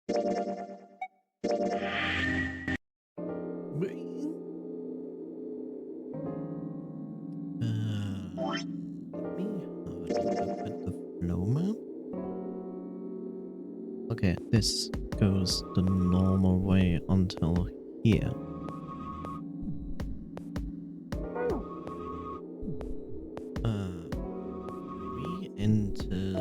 Okay, this goes the normal way until here. We entered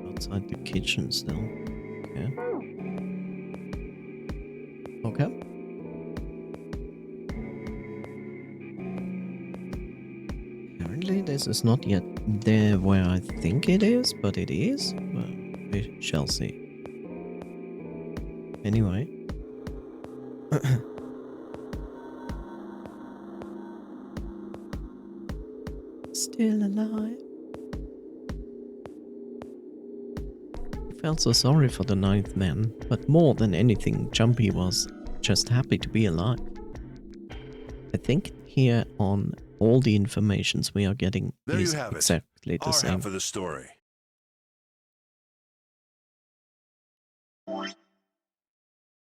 outside the kitchen still. Okay. Okay. Apparently this is not yet there where I think it is, but it is. Well, we shall see. Anyway. Still alive. I felt so sorry for the ninth man, but more than anything, Jumpy was just happy to be alive. I think here on all the informations we are getting there is you have exactly the Our same. half of the story.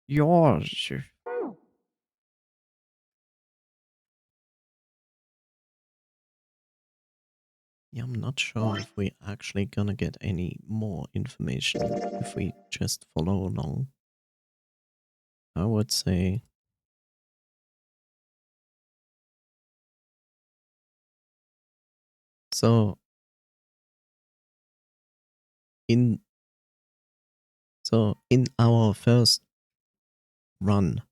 Yours. Yeah, I'm not sure if we're actually gonna get any more information if we just follow along. I would say so. In our first run,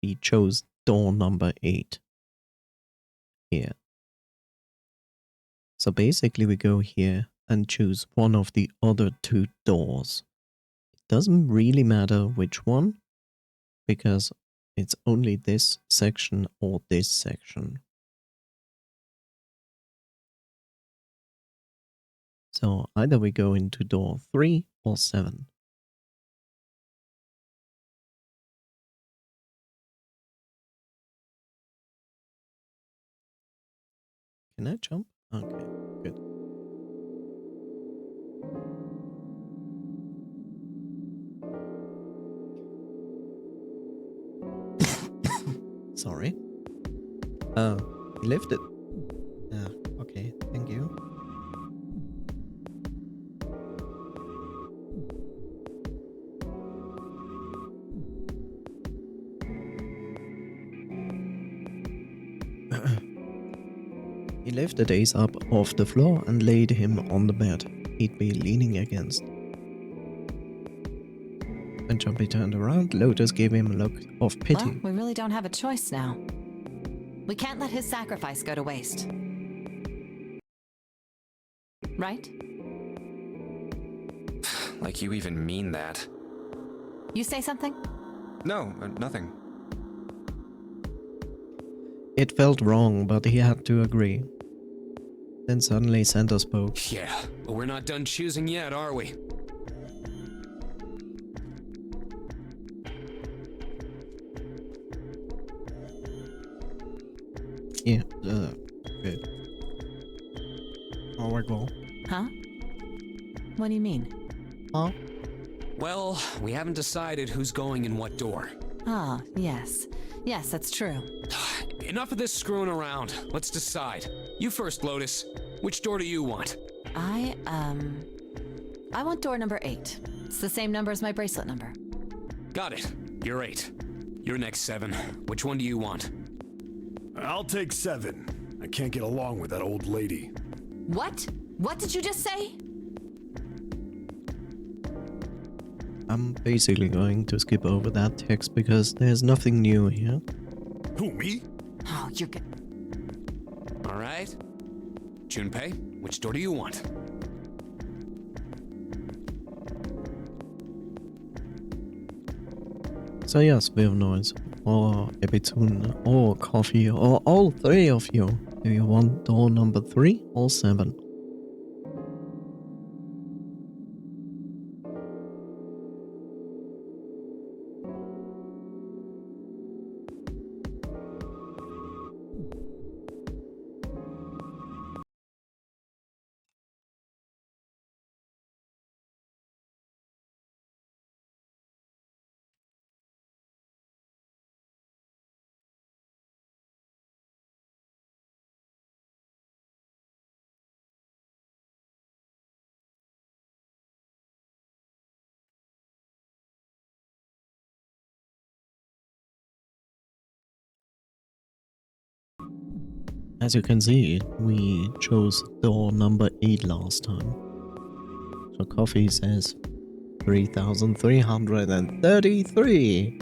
we chose door number 8 here. So basically we go here and choose one of the other 2 doors. It doesn't really matter which one, because it's only this section or this section. So either we go into door 3 or 7. Can I jump? Okay, good. Sorry. Oh, he lifted. Ah, okay, thank you. He lifted Ace up off the floor and laid him on the bed he'd be leaning against. When Jumpy turned around, Lotus gave him a look of pity. Well, we really don't have a choice now. We can't let his sacrifice go to waste. Right? Like you even mean that. You say something? No, nothing. It felt wrong, but he had to agree. Then suddenly Santa spoke. Yeah, but we're not done choosing yet, are we? Yeah, good. Oh, we go. Huh? What do you mean? Huh? Well, we haven't decided who's going in what door. Ah, yes. Yes, that's true. Enough of this screwing around. Let's decide. You first, Lotus. Which door do you want? I want door number 8. It's the same number as my bracelet number. Got it. You're 8. You're next, 7. Which one do you want? I'll take 7. I can't get along with that old lady. What? What did you just say? I'm basically going to skip over that text because there's nothing new here. Who, me? Oh, you're good. All right. Junpei, which door do you want? So yes, we have noise, or Ebitun, or coffee, or all 3 of you. Do you want door number 3 or 7? As you can see, we chose door number 8 last time. So coffee says 3,333.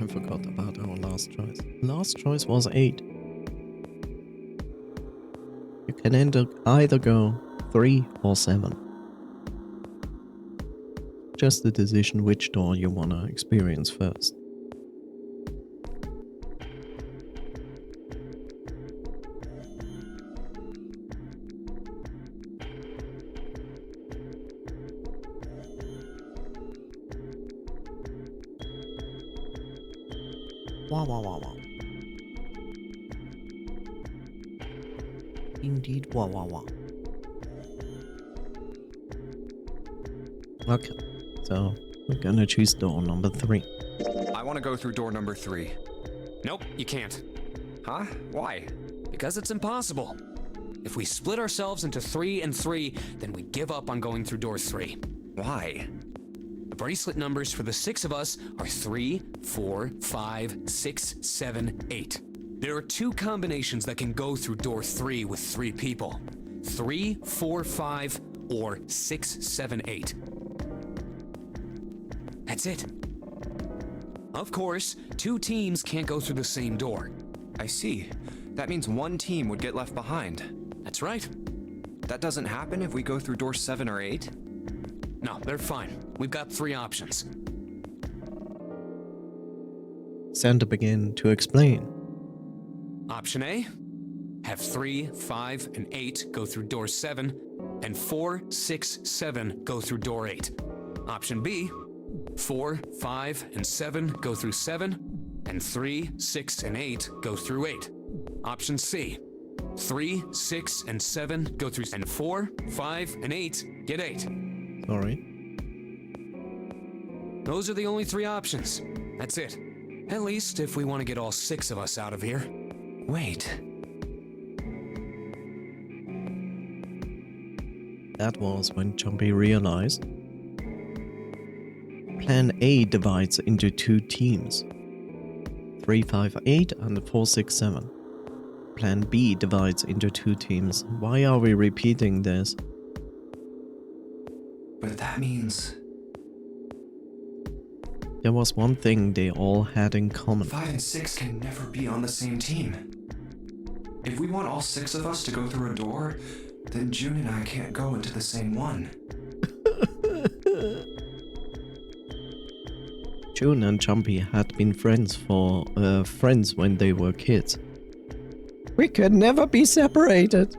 I forgot about our last choice. Last choice was 8. You can either go 3 or 7. Just the decision which door you wanna experience first. Wow, wow, wow, wow. Indeed, wow, wow, wow. Okay, so we're gonna choose door number 3. I want to go through door number 3. Nope, you can't. Huh? Why? Because it's impossible. If we split ourselves into 3 and 3, then we give up on going through door 3. Why? The bracelet numbers for the 6 of us are 3, 4, 5, 6, 7, 8. There are 2 combinations that can go through door 3 with 3 people. 3, 4, 5, or 6, 7, 8. That's it. Of course, 2 teams can't go through the same door. I see. That means one team would get left behind. That's right. That doesn't happen if we go through door 7 or 8? No, they're fine. We've got 3 options. Santa began to explain. Option A, have 3, 5, and 8 go through door 7, and 4, 6, 7 go through door 8. Option B, 4, 5, and 7 go through 7, and 3, 6, and 8 go through 8. Option C, 3, 6, and 7 go through, and 4, 5, and 8 get 8. Sorry. Those are the only 3 options. That's it. At least if we want to get all 6 of us out of here. Wait. That was when Jumpy realized Plan A divides into 2 teams. 3, 5, 8 and 4, 6, 7. Plan B divides into 2 teams. Why are we repeating this? But that means There was one thing they all had in common. 5 and 6 can never be on the same team. If we want all 6 of us to go through a door, then June and I can't go into the same one. June and Jumpy had been friends when they were kids. We could never be separated.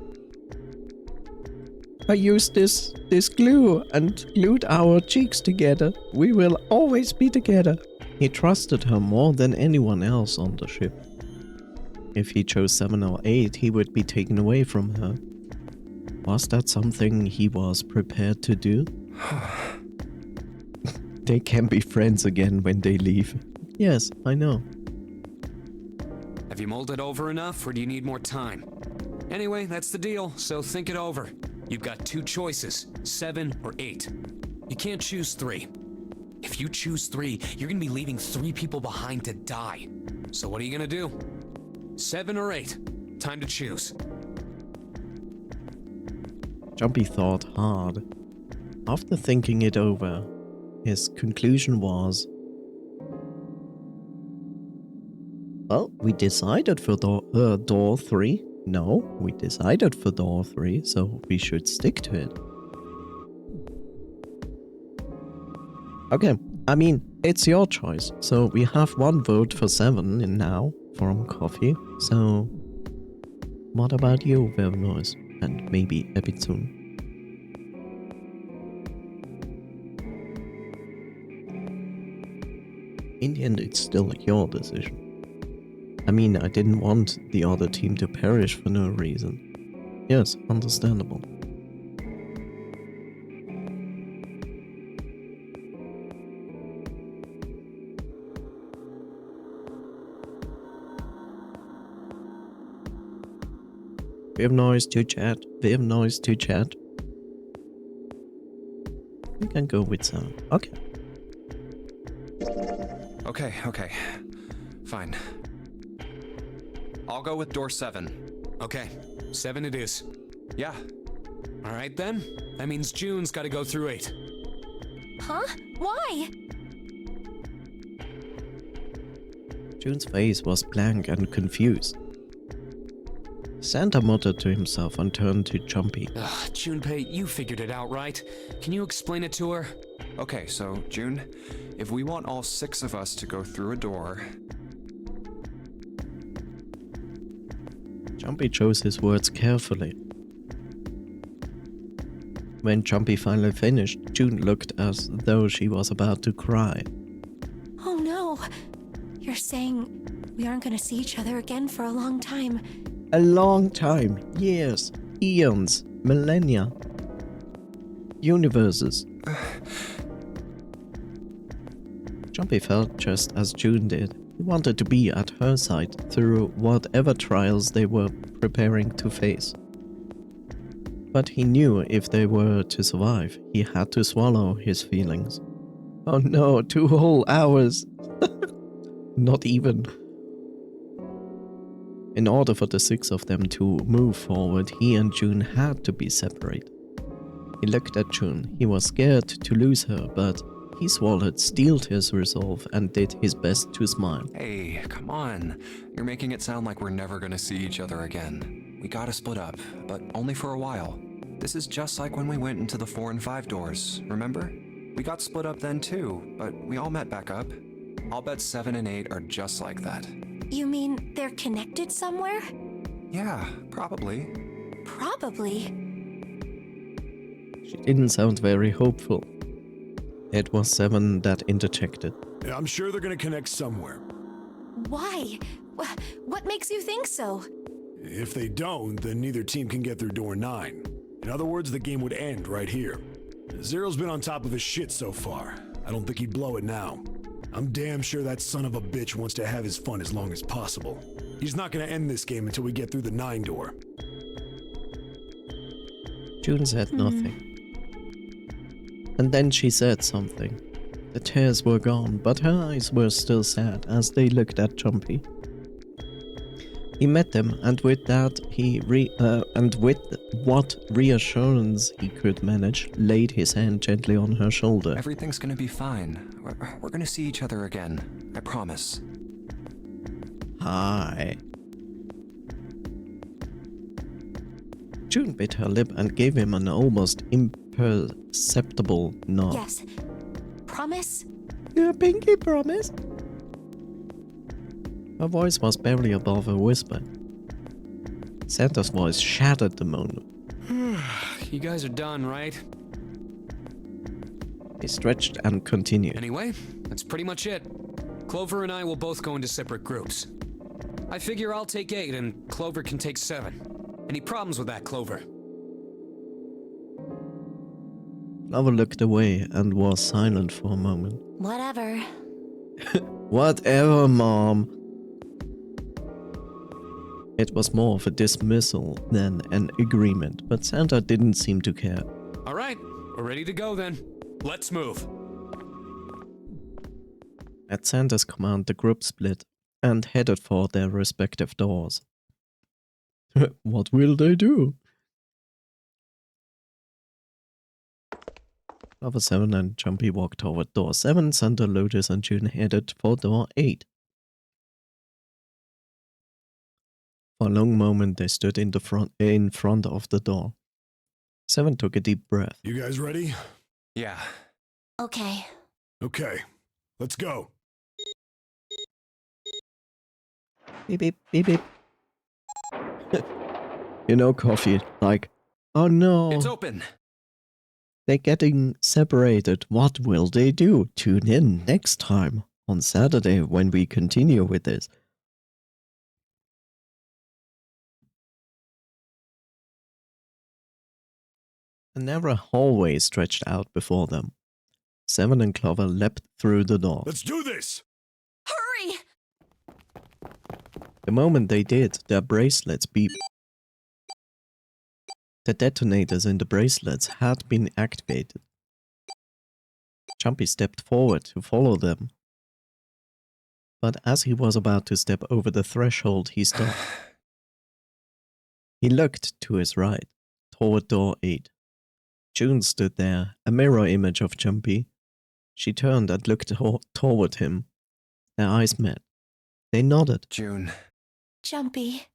I used this glue and glued our cheeks together. We will always be together. He trusted her more than anyone else on the ship. If he chose 7 or 8, he would be taken away from her. Was that something he was prepared to do? They can be friends again when they leave. Yes, I know. Have you mulled it over enough, or do you need more time? Anyway, that's the deal, so think it over. You've got 2 choices, 7 or 8. You can't choose 3. If you choose 3, you're gonna be leaving 3 people behind to die. So what are you gonna do? 7 or 8? Time to choose. Jumpy thought hard. After thinking it over, his conclusion was, well, we decided for door 3. No, we decided for door 3, so we should stick to it. Okay, I mean, it's your choice. So we have 1 vote for 7 in now from Coffee. So what about you, Vernoise? And maybe a bit soon. In the end, it's still your decision. I mean, I didn't want the other team to perish for no reason. Yes, understandable. We have noise to chat. We have noise to chat. We can go with 7. Okay. Okay. Fine. I'll go with door 7. Okay, 7 it is. Yeah. All right then. That means June's got to go through 8. Huh? Why? June's face was blank and confused. Santa muttered to himself and turned to Jumpy. Ugh, Junpei, you figured it out, right? Can you explain it to her? Okay, so, June, if we want all 6 of us to go through a door... Jumpy chose his words carefully. When Jumpy finally finished, June looked as though she was about to cry. Oh no. You're saying we aren't gonna see each other again for a long time. A long time. Years. Eons. Millennia. Universes. Jumpy felt just as June did. He wanted to be at her side through whatever trials they were preparing to face. But he knew if they were to survive, he had to swallow his feelings. Oh no, 2 whole hours! Not even. In order for the 6 of them to move forward, he and June had to be separate. He looked at June. He was scared to lose her, but he swallowed, steeled his resolve, and did his best to smile. Hey, come on. You're making it sound like we're never gonna see each other again. We gotta split up, but only for a while. This is just like when we went into the 4 and 5 doors, remember? We got split up then too, but we all met back up. I'll bet 7 and 8 are just like that. You mean they're connected somewhere? Yeah, probably. Probably. She didn't sound very hopeful. It was 7 that interjected. Yeah, I'm sure they're gonna connect somewhere. Why? What makes you think so? If they don't, then neither team can get through door 9. In other words, the game would end right here. Zero's been on top of his shit so far. I don't think he'd blow it now. I'm damn sure that son of a bitch wants to have his fun as long as possible. He's not gonna end this game until we get through the 9 door. June said nothing. And then she said something. The tears were gone, but her eyes were still sad as they looked at Jumpy. He met them, and with that, and with what reassurance he could manage, laid his hand gently on her shoulder. Everything's gonna be fine. We're gonna see each other again. I promise. Hi. June bit her lip and gave him an almost imperceptible nod. Yes. Promise? Your pinky promise? Her voice was barely above a whisper. Santa's voice shattered the moment. You guys are done, right? He stretched and continued. Anyway, that's pretty much it. Clover and I will both go into separate groups. I figure I'll take 8 and Clover can take 7. Any problems with that, Clover? Clover looked away and was silent for a moment. Whatever. Whatever, Mom. It was more of a dismissal than an agreement, but Santa didn't seem to care. All right, we're ready to go then. Let's move. At Santa's command, the group split and headed for their respective doors. What will they do? Clover 7 and Jumpy walked toward door 7. Santa, Lotus, and June headed for door 8. For a long moment, they stood in front of the door. 7 took a deep breath. You guys ready? Yeah. Okay. Okay, let's go. Beep, beep, beep, beep. You know, coffee, like, oh no. It's open. They're getting separated. What will they do? Tune in next time on Saturday when we continue with this. A narrow hallway stretched out before them. 7 and Clover leapt through the door. Let's do this! Hurry! The moment they did, their bracelets beeped. The detonators in the bracelets had been activated. Jumpy stepped forward to follow them. But as he was about to step over the threshold, he stopped. He looked to his right, toward door 8. June stood there, a mirror image of Jumpy. She turned and looked toward him. Their eyes met. They nodded. June. Jumpy.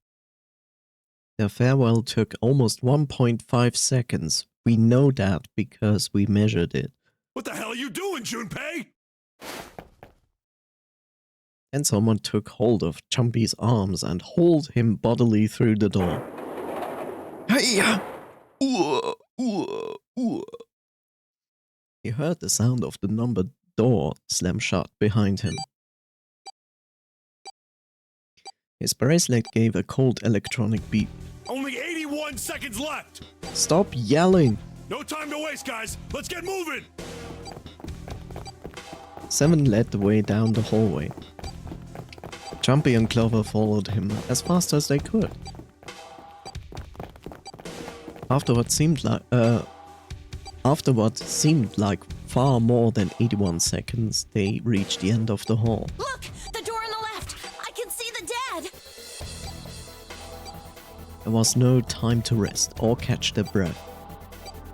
Their farewell took almost 1.5 seconds. We know that because we measured it. What the hell are you doing, Junpei? Then someone took hold of Jumpy's arms and hauled him bodily through the door. Hey-ya! He heard the sound of the numbered door slam shut behind him. His bracelet gave a cold electronic beep. Only 81 seconds left! Stop yelling! No time to waste, guys! Let's get moving! 7 led the way down the hallway. Jumpy and Clover followed him as fast as they could. After what seemed like far more than 81 seconds, they reached the end of the hall. Look! The door on the left! I can see the dead! There was no time to rest or catch their breath.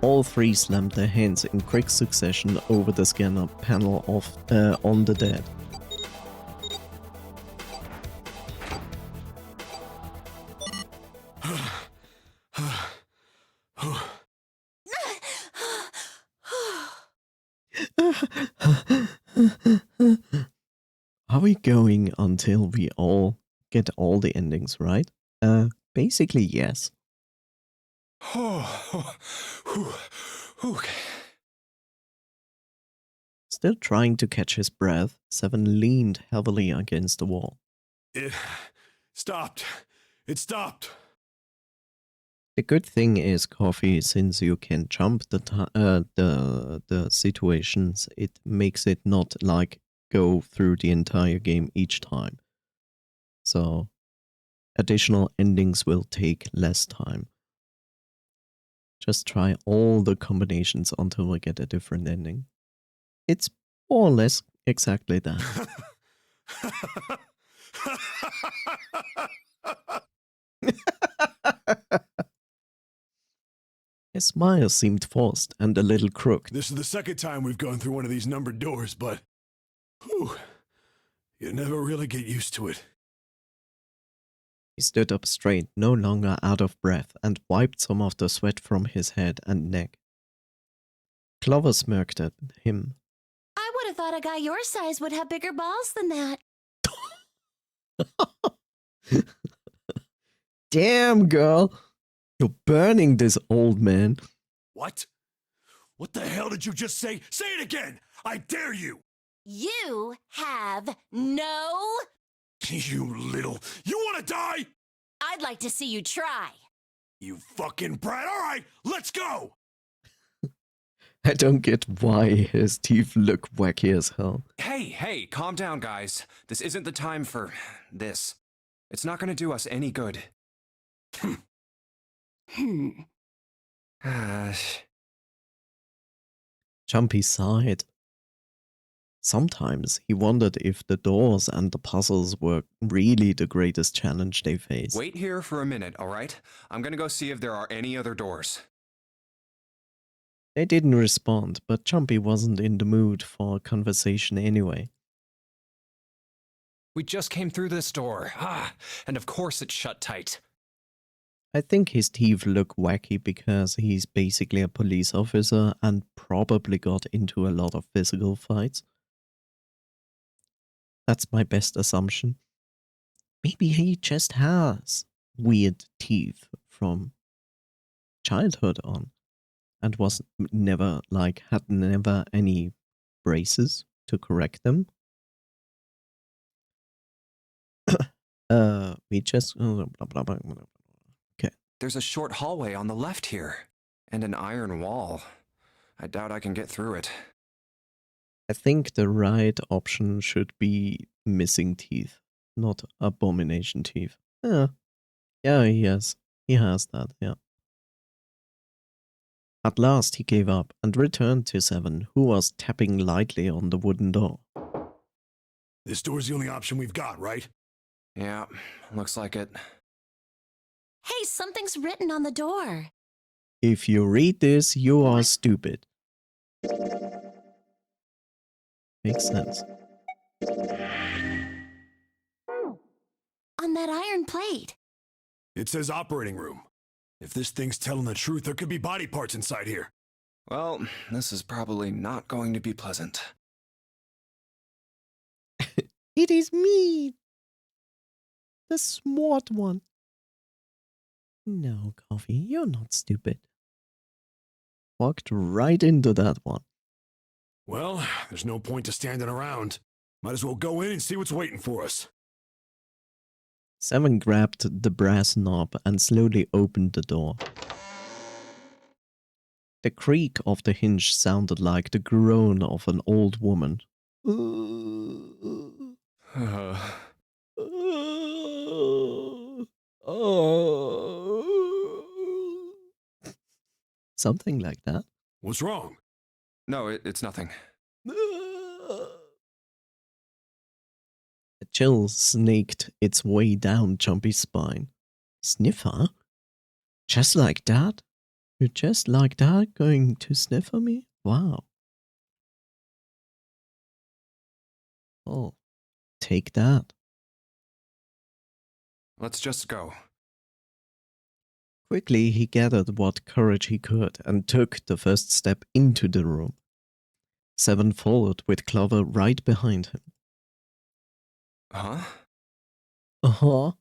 All 3 slammed their hands in quick succession over the scanner panel on the dead. Are we going until we all get all the endings right? Basically yes. Still trying to catch his breath, 7 leaned heavily against the wall. It stopped. It stopped. The good thing is, Coffee, since you can jump the situations, it makes it not like go through the entire game each time. So additional endings will take less time. Just try all the combinations until we get a different ending. It's more or less exactly that. His smile seemed forced and a little crooked. This is the second time we've gone through one of these numbered doors, but whew, you never really get used to it. He stood up straight, no longer out of breath, and wiped some of the sweat from his head and neck. Clover smirked at him. I would have thought a guy your size would have bigger balls than that. Damn, girl! You're burning this old man. What? What the hell did you just say? Say it again! I dare you! You have no... You little... You want to die? I'd like to see you try. You fucking brat. All right, let's go! I don't get why his teeth look wacky as hell. Hey, calm down, guys. This isn't the time for this. It's not gonna do us any good. Jumpy sighed. Sometimes he wondered if the doors and the puzzles were really the greatest challenge they faced. Wait here for a minute, alright? I'm gonna go see if there are any other doors. They didn't respond, but Jumpy wasn't in the mood for a conversation anyway. We just came through this door. And of course it's shut tight. I think his teeth look wacky because he's basically a police officer and probably got into a lot of physical fights. That's my best assumption. Maybe he just has weird teeth from childhood on and was never, had never any braces to correct them. We just... blah, blah, blah, blah. Okay. There's a short hallway on the left here, and an iron wall. I doubt I can get through it. I think the right option should be missing teeth, not abomination teeth. Yeah, he has that, yeah. At last he gave up and returned to 7, who was tapping lightly on the wooden door. This door's the only option we've got, right? Yeah, looks like it. Hey, something's written on the door. If you read this, you are stupid. Makes sense. On that iron plate. It says operating room. If this thing's telling the truth, there could be body parts inside here. Well, this is probably not going to be pleasant. It is me, the smart one. No, Coffee, you're not stupid. Walked right into that one. Well, there's no point to standing around. Might as well go in and see what's waiting for us. 7 grabbed the brass knob and slowly opened the door. The creak of the hinge sounded like the groan of an old woman. Something like that. What's wrong? No, it's nothing. A chill snaked its way down Jumpy's spine. Sniffer? Just like that? You're just like that going to sniffer me? Wow. Oh, take that. Let's just go. Quickly, he gathered what courage he could and took the first step into the room. 7 followed with Clover right behind him. Huh? Uh-huh.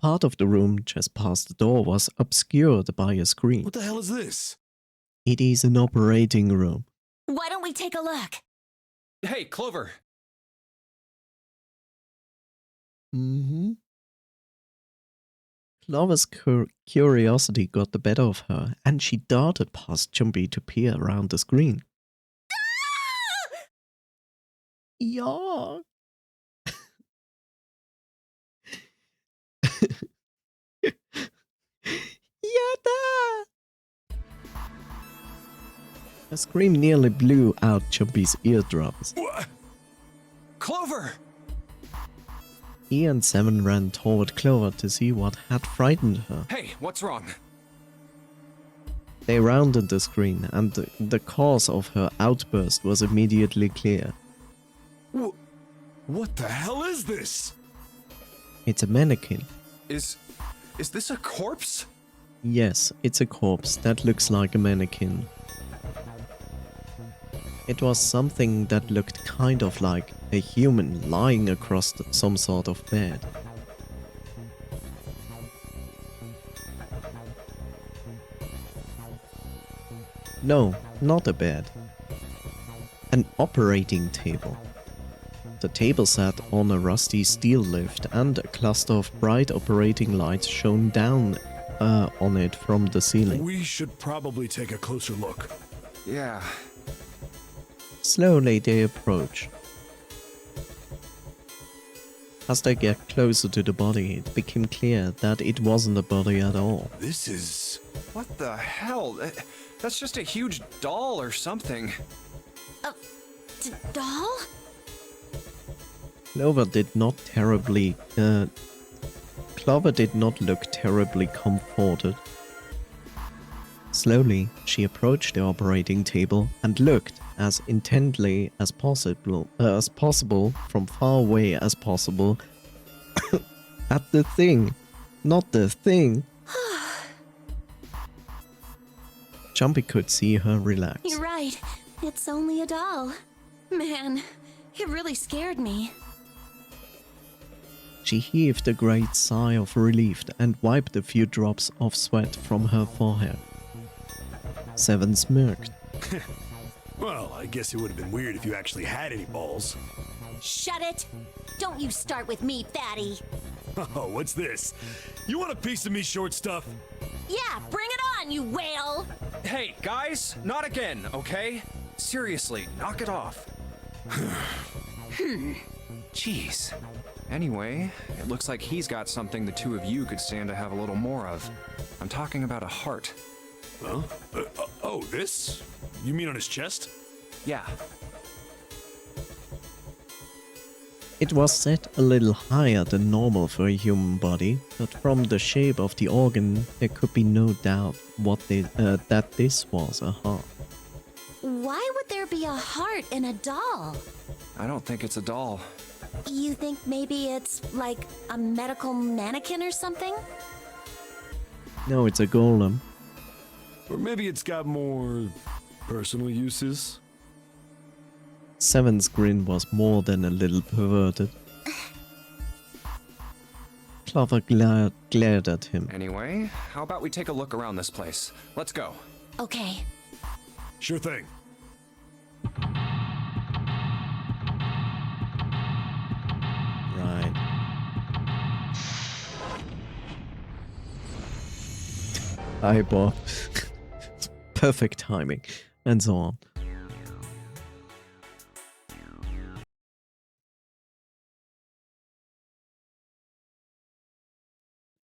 Part of the room just past the door was obscured by a screen. What the hell is this? It is an operating room. Why don't we take a look? Hey, Clover! Mm-hmm. Clover's curiosity got the better of her, and she darted past Jumpy to peer around the screen. Yeah. Yada! A scream nearly blew out Jumpy's eardrums. What? Clover! He and 7 ran toward Clover to see what had frightened her. Hey, what's wrong? They rounded the screen, and the cause of her outburst was immediately clear. What the hell is this? It's a mannequin. Is this a corpse? Yes, it's a corpse that looks like a mannequin. It was something that looked kind of like a human lying across some sort of bed. No, not a bed. An operating table. The table sat on a rusty steel lift, and a cluster of bright operating lights shone down on it from the ceiling. We should probably take a closer look. Yeah. Slowly they approach. As they get closer to the body, it became clear that it wasn't a body at all. This is... What the hell? That's just a huge doll or something. Doll? Clover did not look terribly comforted. Slowly, she approached the operating table and looked as intently as possible from far away as possible at the thing, not the thing. Jumpy could see her relax. You're right. It's only a doll. Man, it really scared me. She heaved a great sigh of relief and wiped a few drops of sweat from her forehead. 7 smirked. Well, I guess it would have been weird if you actually had any balls. Shut it! Don't you start with me, fatty. Oh, what's this? You want a piece of me, short stuff? Yeah, bring it on, you whale! Hey, guys, not again, okay? Seriously, knock it off. Jeez. Anyway, it looks like he's got something the two of you could stand to have a little more of. I'm talking about a heart. Huh? Oh, this? You mean on his chest? Yeah. It was set a little higher than normal for a human body, but from the shape of the organ, there could be no doubt that this was a heart. Why would there be a heart in a doll? I don't think it's a doll. You think maybe it's like a medical mannequin or something? No, it's a golem. Or maybe it's got more personal uses? Seven's grin was more than a little perverted. Clover glared at him. Anyway, how about we take a look around this place? Let's go. Okay. Sure thing. Right. Hi, Bob. Perfect timing. And so on.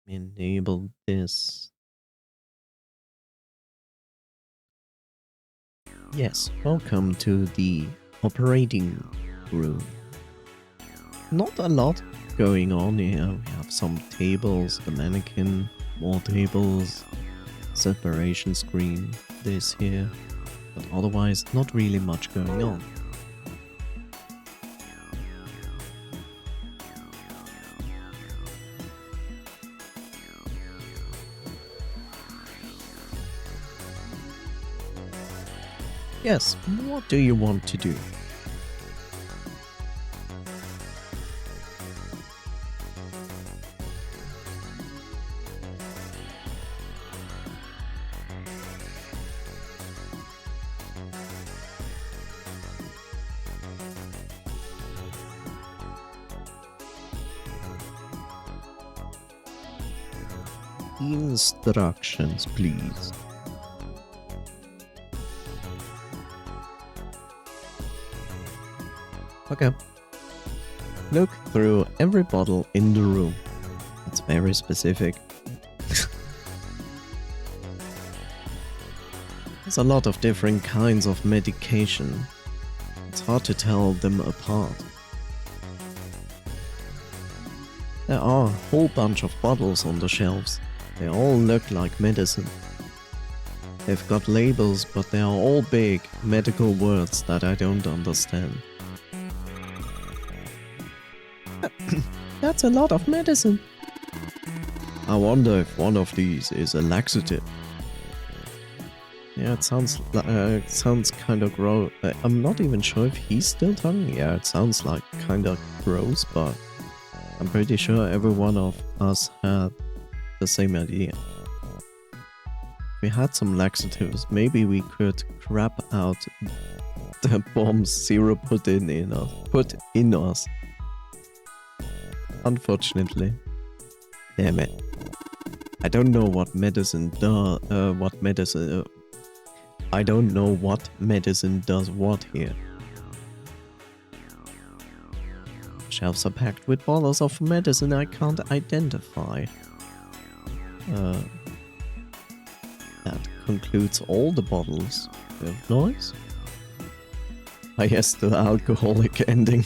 Enable this. Yes, welcome to the operating room. Not a lot going on here. We have some tables, the mannequin, more tables, separation screen, this here. But otherwise, not really much going on. Yes, what do you want to do? Instructions, please. Okay. Look through every bottle in the room. It's very specific. There's a lot of different kinds of medication. It's hard to tell them apart. There are a whole bunch of bottles on the shelves. They all look like medicine. They've got labels, but they are all big medical words that I don't understand. That's a lot of medicine. I wonder if one of these is a laxative. Yeah, it sounds kind of gross. I'm not even sure if he's still talking. Yeah, it sounds like kind of gross, but I'm pretty sure every one of us had the same idea. If we had some laxatives, maybe we could crap out the bombs Zero put in us. Unfortunately. Damn it. I don't know what medicine does, I don't know what medicine does what here. Shelves are packed with bottles of medicine I can't identify. That concludes all the bottles. Of noise? Ah yes, the alcoholic ending.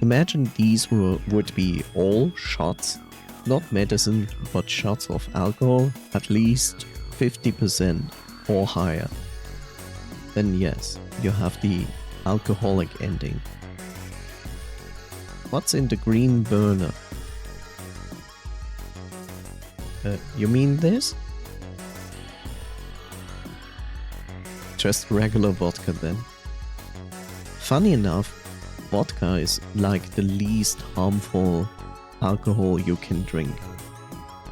Imagine these would be all shots, not medicine, but shots of alcohol, at least 50% or higher. Then yes, you have the alcoholic ending. What's in the green burner? You mean this? Just regular vodka then. Funny enough, vodka is like the least harmful alcohol you can drink.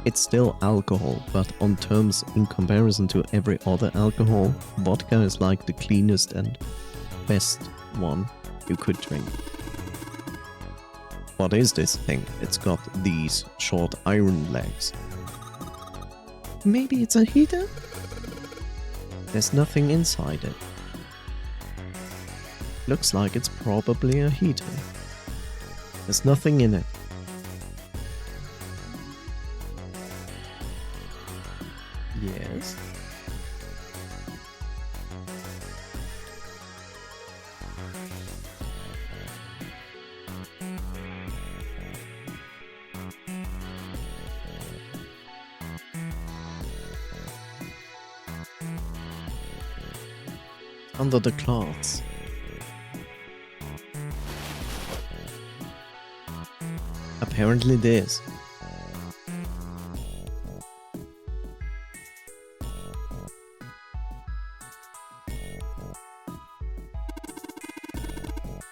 It's still alcohol, but on terms in comparison to every other alcohol, vodka is like the cleanest and best one you could drink. What is this thing? It's got these short iron legs. Maybe it's a heater? There's nothing inside it. Looks like it's probably a heater. There's nothing in it. Yes. Under the cloths. Apparently this.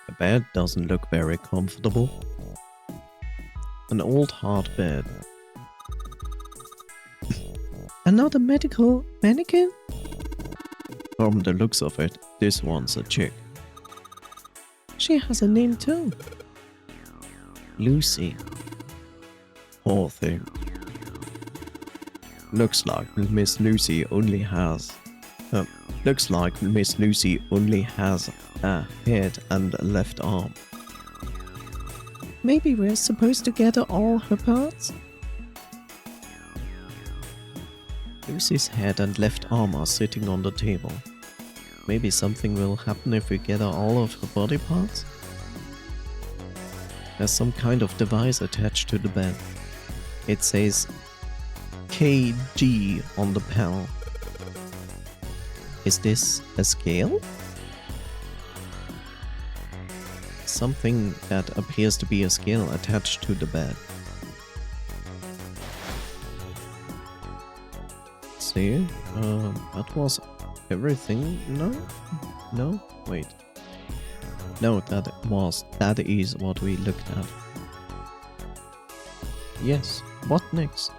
The bed doesn't look very comfortable. An old hard bed. Another medical mannequin? From the looks of it, this one's a chick. She has a name too. Lucy. Poor thing. Looks like Miss Lucy only has a head and a left arm. Maybe we're supposed to gather all her parts? Lucy's head and left arm are sitting on the table. Maybe something will happen if we gather all of her body parts? There's some kind of device attached to the bed. It says KG on the panel. Is this a scale? Something that appears to be a scale attached to the bed. See, that was everything. No, wait. No, that is what we looked at. Yes, what next?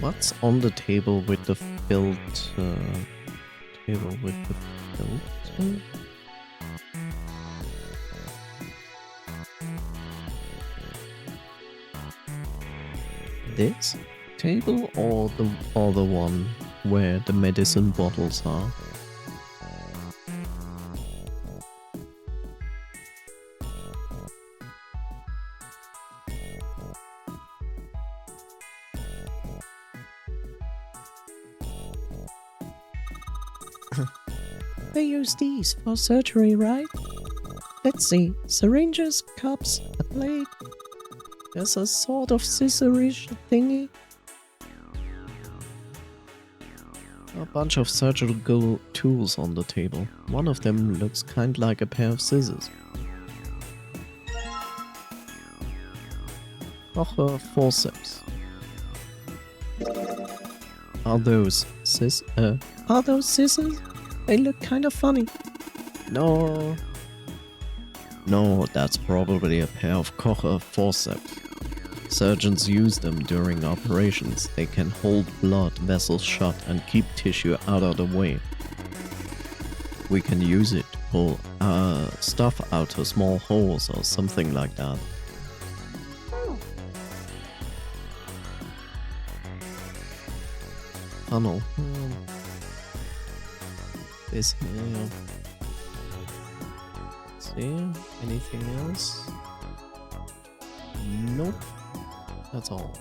What's on the table with the filter? This table or the other one where the medicine bottles are? They use these for surgery, right? Let's see. Syringes, cups, a blade. There's a sort of scissorish thingy. A bunch of surgical tools on the table. One of them looks kind of like a pair of scissors. Forceps. Are those scissors? They look kind of funny. No, that's probably a pair of Kocher forceps. Surgeons use them during operations. They can hold blood vessels shut and keep tissue out of the way. We can use it to pull stuff out of small holes or something like that. Funnel. This here. Let's see. Anything else? Nope. That's all.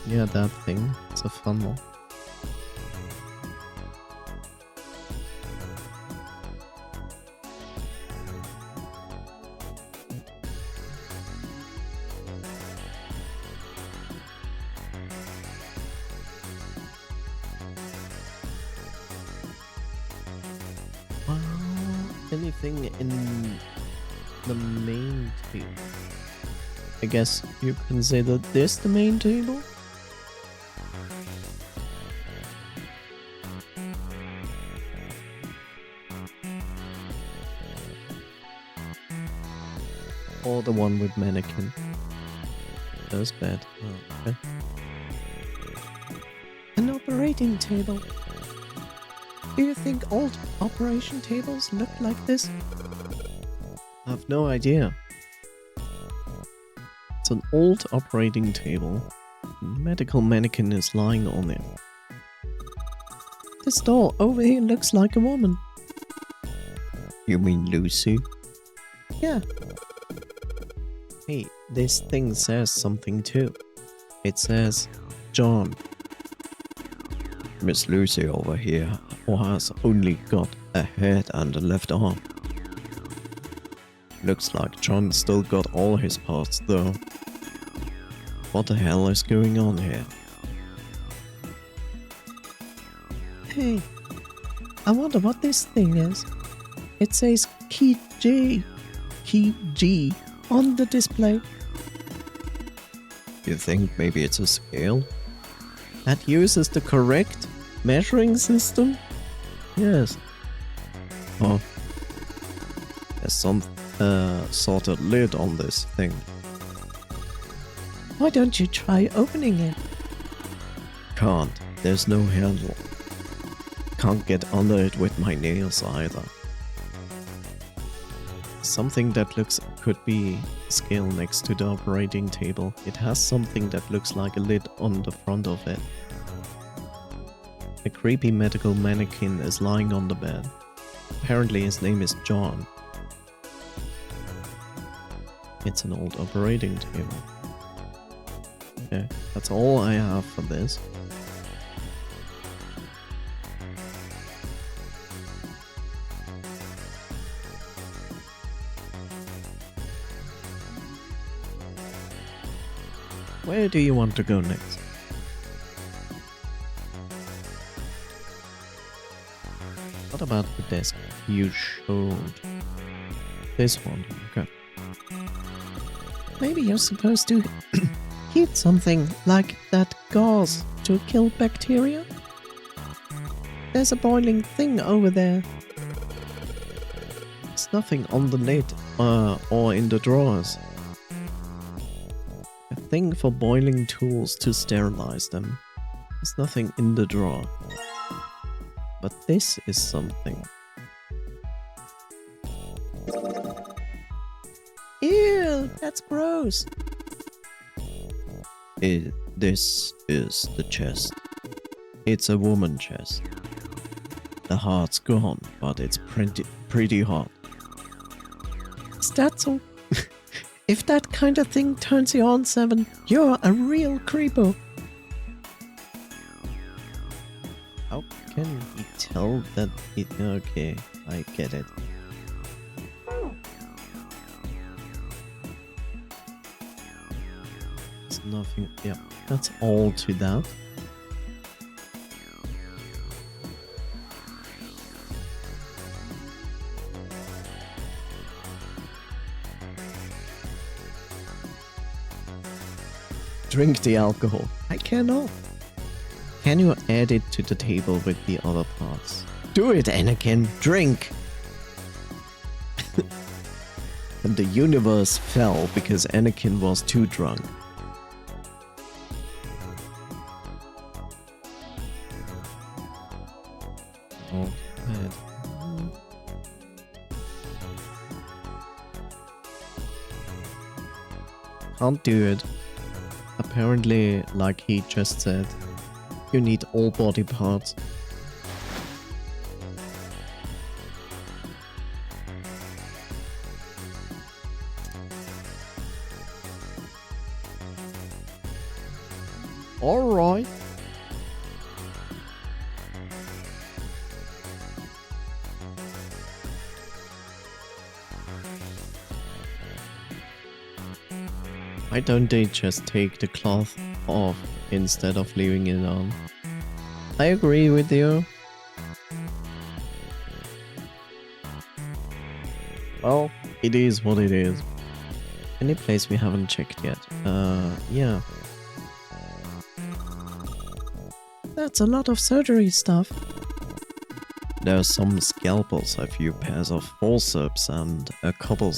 Yeah, that thing. It's a funnel. Anything in the main table? I guess you consider this the main table? Or the one with mannequin? That's bad. Oh, okay. An operating table. Do you think old operation tables look like this? I have no idea. It's an old operating table. A medical mannequin is lying on it. This doll over here looks like a woman. You mean Lucy? Yeah. Hey, this thing says something too. It says John. Miss Lucy over here, who has only got a head and a left arm. Looks like John still got all his parts though. What the hell is going on here? Hey, I wonder what this thing is. It says key G on the display. You think maybe it's a scale? That uses the correct measuring system? Yes. Oh. There's some sort of lid on this thing. Why don't you try opening it? Can't. There's no handle. Can't get under it with my nails either. Something that could be a scale next to the operating table. It has something that looks like a lid on the front of it. A creepy medical mannequin is lying on the bed. Apparently his name is John. It's an old operating table. Okay, that's all I have for this. Where do you want to go next? What about the desk you showed? This one, okay. Maybe you're supposed to heat something like that gauze to kill bacteria? There's a boiling thing over there. There's nothing on the lid or in the drawers. A thing for boiling tools to sterilize them. There's nothing in the drawer. But this is something. Ew, that's gross. This is the chest. It's a woman chest. The heart's gone, but it's pretty hot. Is that so? If that kind of thing turns you on, Seven, you're a real creepo. How can he tell that it... Okay, I get it. It's nothing... Yeah, that's all to that. Drink the alcohol. I cannot. Can you add it to the table with the other parts? Do it, Anakin. Drink. And the universe fell because Anakin was too drunk. Oh, bad. Can't do it. Apparently, like he just said, you need all body parts. Alright. Why don't they just take the cloth off instead of leaving it on? I agree with you. Well, it is what it is. Any place we haven't checked yet? Yeah. That's a lot of surgery stuff. There's some scalpels, a few pairs of forceps, and a couple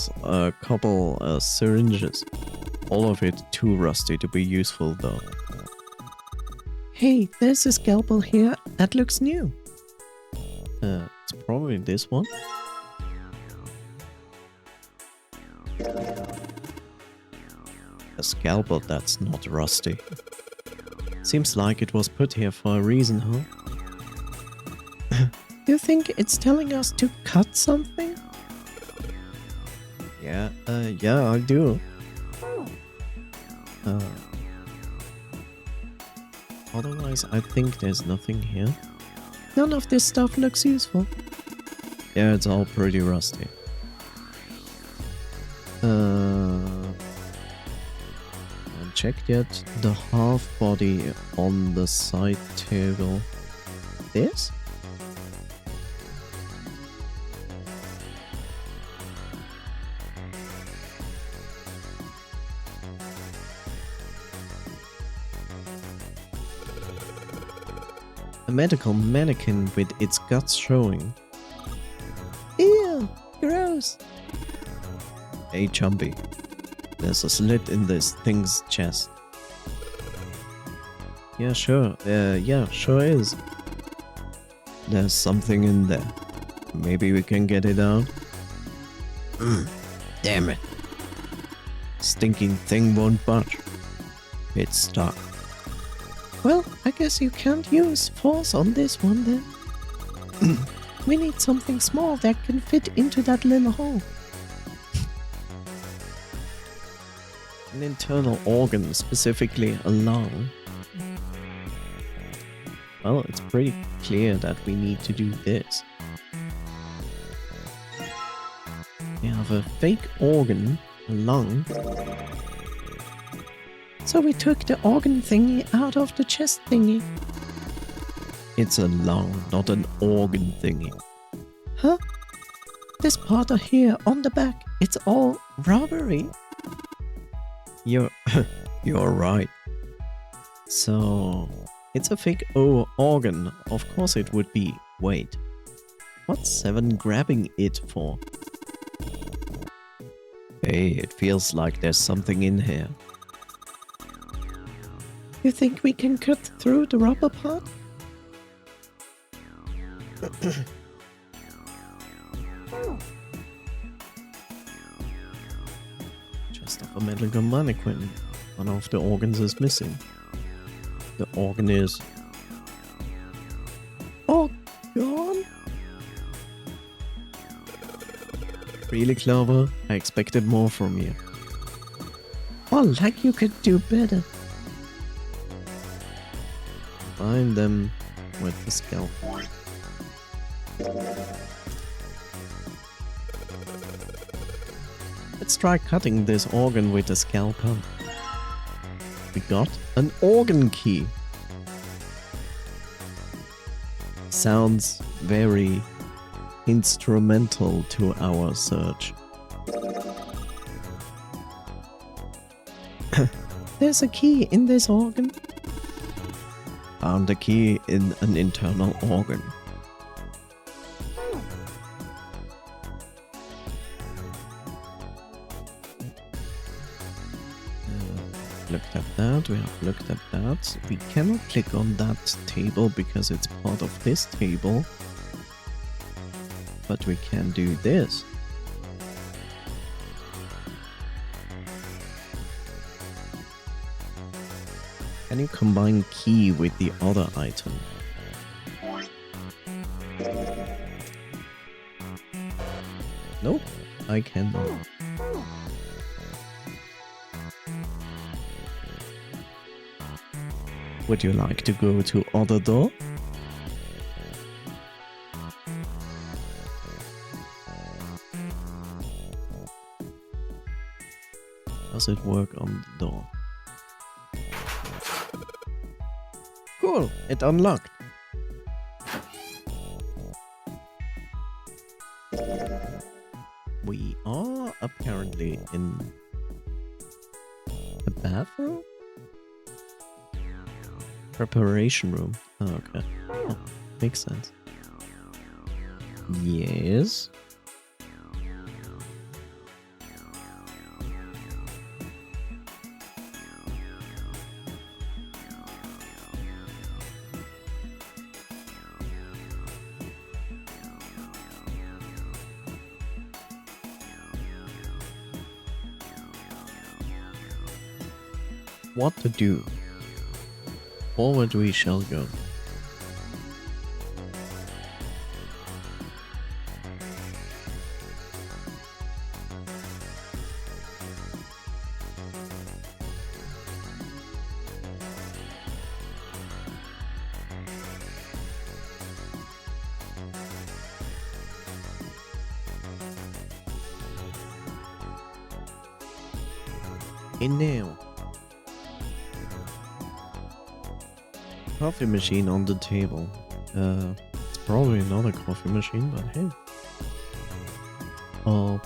syringes. All of it too rusty to be useful though. Hey, there's a scalpel here that looks new. It's probably this one. A scalpel that's not rusty. Seems like it was put here for a reason, huh? You think it's telling us to cut something? Yeah, I do. Otherwise, I think there's nothing here. None of this stuff looks useful. Yeah, it's all pretty rusty. I checked yet the half body on the side table. This? A medical mannequin with its guts showing. Ew, gross. Hey, Chumpy. There's a slit in this thing's chest. Yeah, sure. Yeah, sure is. There's something in there. Maybe we can get it out. Damn it. Stinking thing won't budge. It's stuck. Well, I guess you can't use force on this one then. We need something small that can fit into that little hole. An internal organ, specifically a lung. Well, it's pretty clear that we need to do this. We have a fake organ, a lung. So we took the organ thingy out of the chest thingy. It's a lung, not an organ thingy. Huh? This part of here on the back, it's all rubbery. You're right. So it's a fake organ. Of course it would be. Wait. What's 7 grabbing it for? Hey, it feels like there's something in here. You think we can cut through the rubber part? Chest of a medical mannequin. One of the organs is missing. The organ is... Oh, gone? Really, Clover? I expected more from you. Oh, like you could do better. Find them with the scalpel. Let's try cutting this organ with a scalpel. We got an organ key. Sounds very instrumental to our search. There's a key in this organ. Found a key in an internal organ. Looked at that, we have looked at that. We cannot click on that table because it's part of this table. But we can do this. Can you combine key with the other item? Nope, I cannot. Would you like to go to other door? Does it work on the door? Cool, it unlocked. We are apparently in a bathroom? Preparation room. Oh, okay. Oh, makes sense. Yes. what to do. Forward we shall go. In now. Coffee machine on the table. It's probably not a coffee machine, but hey. Oh.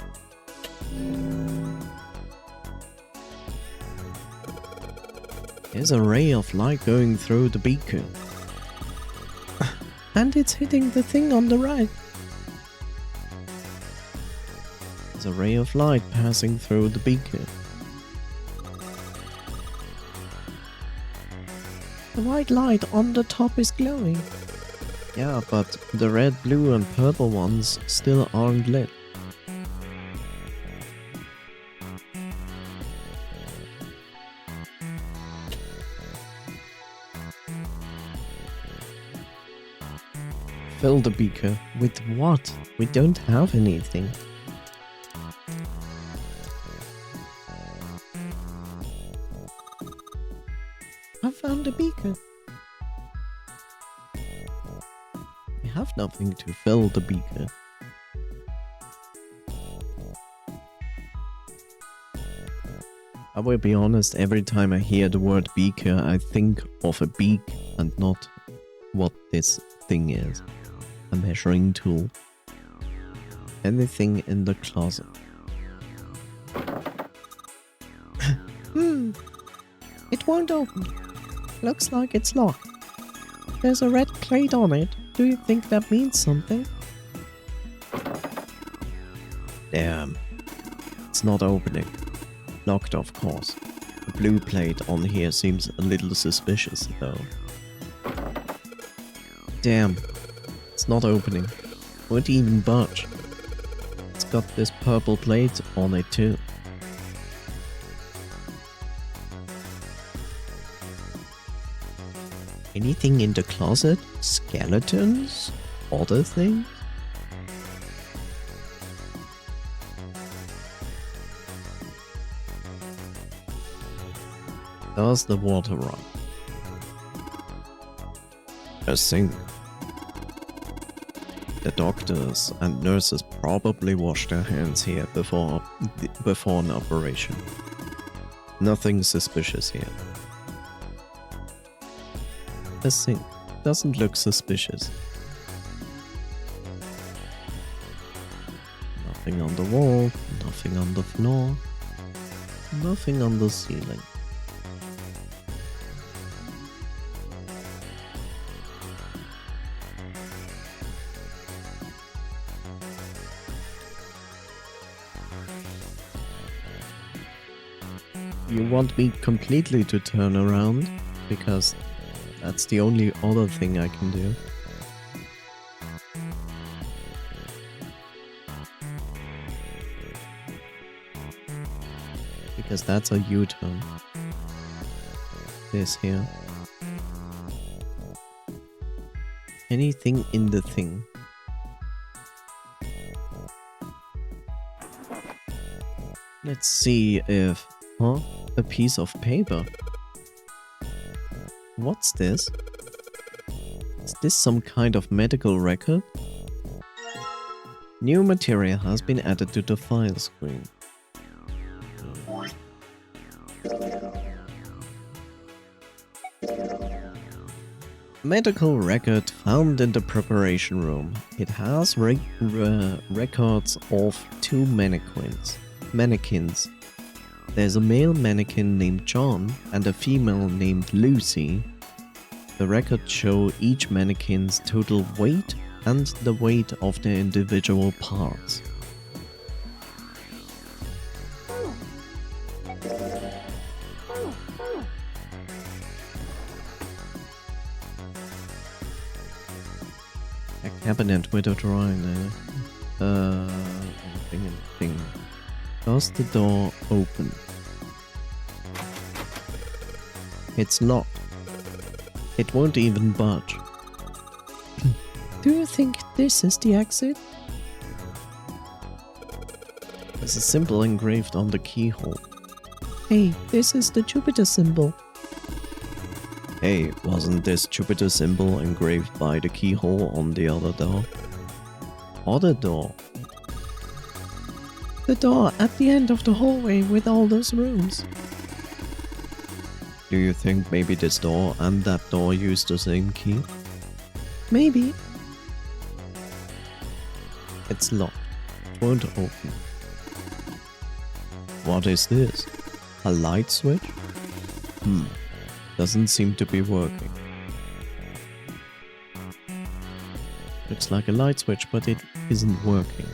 There's a ray of light going through the beaker. And it's hitting the thing on the right. There's a ray of light passing through the beaker. The white light on the top is glowing. Yeah, but the red, blue and purple ones still aren't lit. Fill the beaker with what? We don't have anything. I found a beaker. We have nothing to fill the beaker. I will be honest, every time I hear the word beaker, I think of a beak and not what this thing is. A measuring tool. Anything in the closet. It won't open. Looks like it's locked. There's a red plate on it. Do you think that means something? Damn. It's not opening. Locked, of course. The blue plate on here seems a little suspicious, though. Damn. It's not opening. Won't even budge. It's got this purple plate on it, too. Anything in the closet? Skeletons? Other things? Does the water run? A sink. The doctors and nurses probably wash their hands here before an operation. Nothing suspicious here. The sink doesn't look suspicious. Nothing on the wall, nothing on the floor, nothing on the ceiling. You want me completely to turn around? Because that's the only other thing I can do. Because that's a U-turn. This here. Anything in the thing. Let's see if... Huh? A piece of paper. What's this? Is this some kind of medical record? New material has been added to the file screen. Medical record found in the preparation room. It has records of 2 mannequins. There's a male mannequin named John and a female named Lucy. The records show each mannequin's total weight and the weight of their individual parts. A cabinet with a drawer in it. Thing. Does the door open? It's locked. It won't even budge. Do you think this is the exit? There's a symbol engraved on the keyhole. Hey, this is the Jupiter symbol. Hey, wasn't this Jupiter symbol engraved by the keyhole on the other door? Other door? The door at the end of the hallway with all those rooms. Do you think maybe this door and that door use the same key? Maybe. It's locked. It won't open. What is this? A light switch? Doesn't seem to be working. Looks like a light switch, but it isn't working.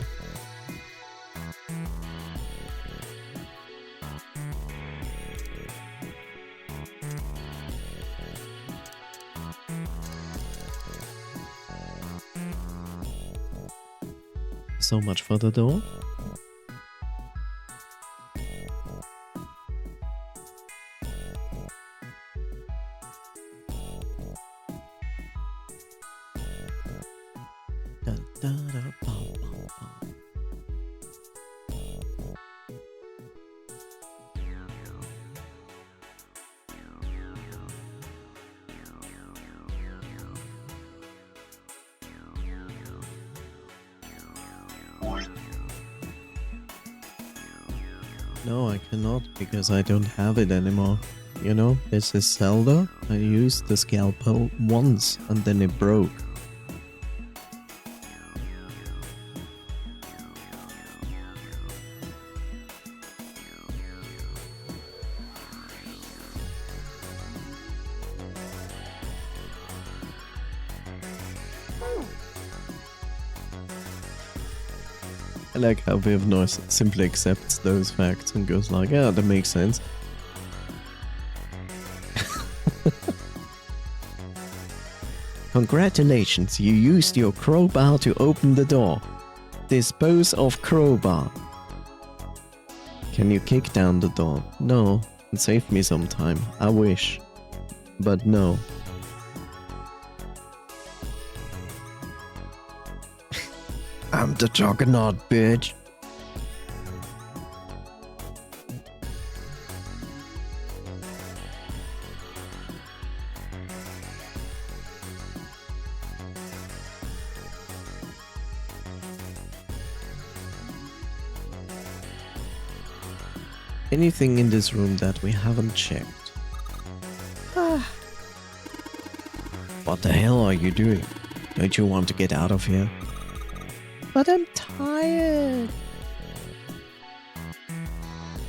So much for the door. Da, da, da, bum, bum, bum. No, I cannot, because I don't have it anymore. You know, this is Zelda. I used the scalpel once and then it broke. I like how Viv Noise simply accepts those facts and goes like, yeah, that makes sense. Congratulations, you used your crowbar to open the door. Dispose of crowbar. Can you kick down the door? No, and save me some time. I wish. But no. I'm the juggernaut, bitch. Anything in this room that we haven't checked? What the hell are you doing? Don't you want to get out of here? But I'm tired.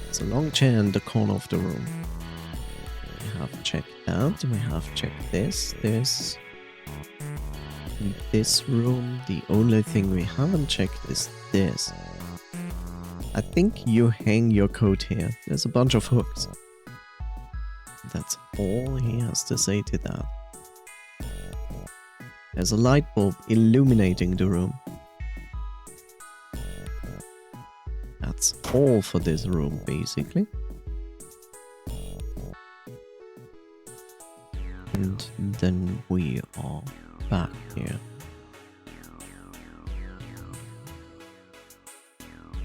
There's a long chair in the corner of the room. We have checked that. We have checked this. In this room, the only thing we haven't checked is this. I think you hang your coat here. There's a bunch of hooks. That's all he has to say to that. There's a light bulb illuminating the room. That's all for this room, basically. And then we are back here.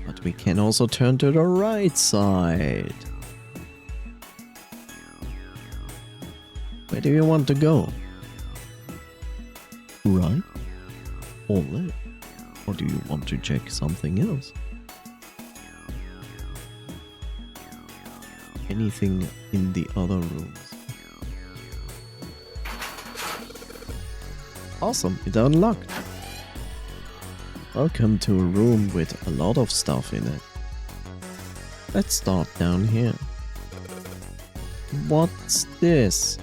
But we can also turn to the right side. Where do you want to go? Right? Or left? Or do you want to check something else? Anything in the other rooms? Awesome, it's unlocked. Welcome to a room with a lot of stuff in it. Let's start down here. What's this?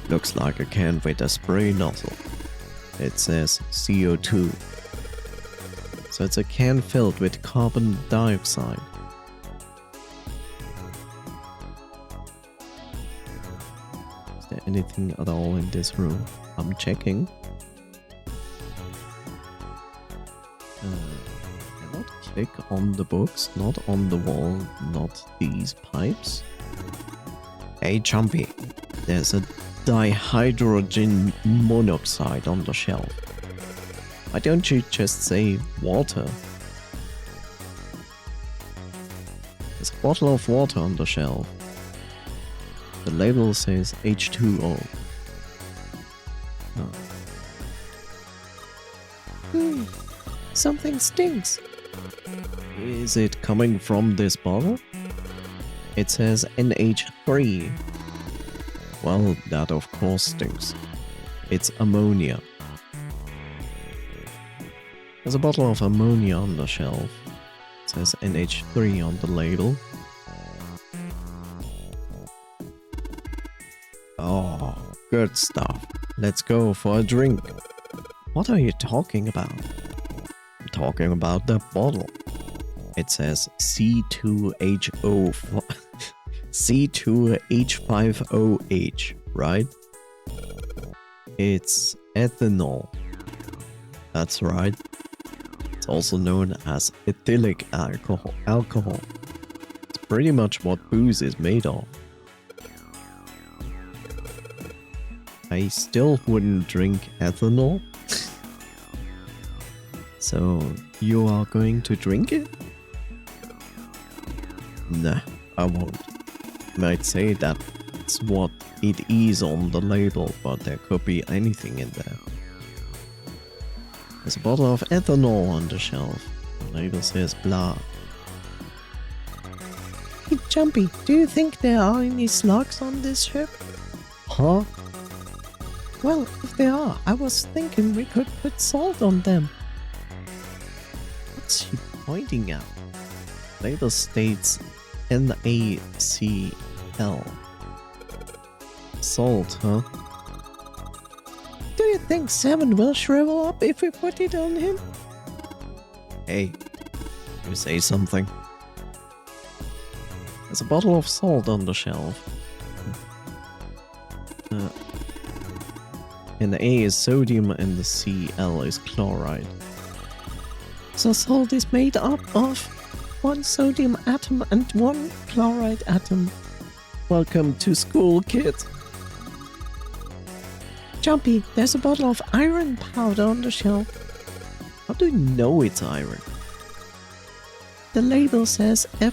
Looks like a can with a spray nozzle. It says CO2. So it's a can filled with carbon dioxide. Is there anything at all in this room? I'm checking. Cannot click on the books, not on the wall, not these pipes. Hey, Jumpy, there's a dihydrogen monoxide on the shelf. Why don't you just say water? There's a bottle of water on the shelf. The label says H2O. Oh. Something stinks. Is it coming from this bottle? It says NH3. Well, that of course stinks. It's ammonia. There's a bottle of ammonia on the shelf. It says NH3 on the label. Oh, good stuff. Let's go for a drink. What are you talking about? I'm talking about the bottle. It says C2H5OH, right? It's ethanol. That's right. It's also known as ethylic alcohol. It's pretty much what booze is made of. I still wouldn't drink ethanol. So, you are going to drink it? Nah, I won't. Might say that's what it is on the label, but there could be anything in there. There's a bottle of ethanol on the shelf. The label says blah. Hey, Jumpy, do you think there are any slugs on this ship? Huh? Well, if there are, I was thinking we could put salt on them. What's she pointing at? Label states NaCl. Salt, huh? Do you think Salmon will shrivel up if we put it on him? Hey, you say something. There's a bottle of salt on the shelf. And the A is sodium and the Cl is chloride. So salt is made up of one sodium atom and one chloride atom. Welcome to school, kids. Jumpy, there's a bottle of iron powder on the shelf. How do you know it's iron? The label says Fe.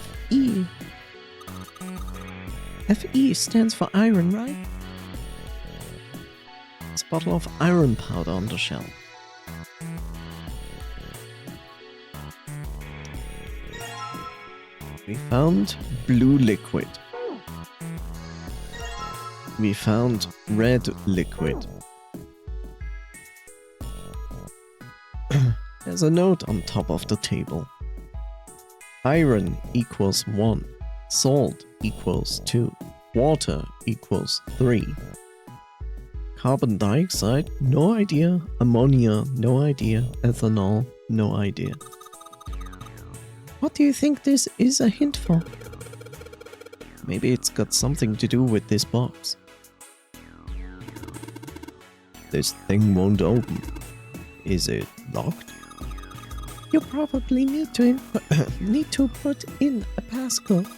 Fe stands for iron, right? There's a bottle of iron powder on the shelf. We found blue liquid. We found red liquid. There's a note on top of the table. Iron equals 1. Salt equals 2. Water equals 3. Carbon dioxide, no idea. Ammonia, no idea. Ethanol, no idea. What do you think this is a hint for? Maybe it's got something to do with this box. This thing won't open. Is it locked? You probably need to put in a passcode.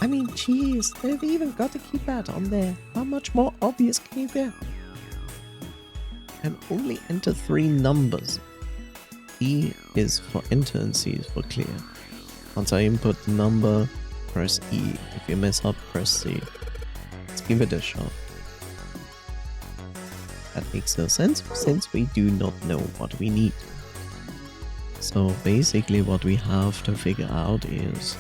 I mean, jeez, they've even got a keypad on there. How much more obvious can you get? And only enter 3 numbers. E is for enter and C is for clear. Once I input the number, press E. If you mess up, press C. Let's give it a shot. That makes no sense since we do not know what we need. So basically what we have to figure out is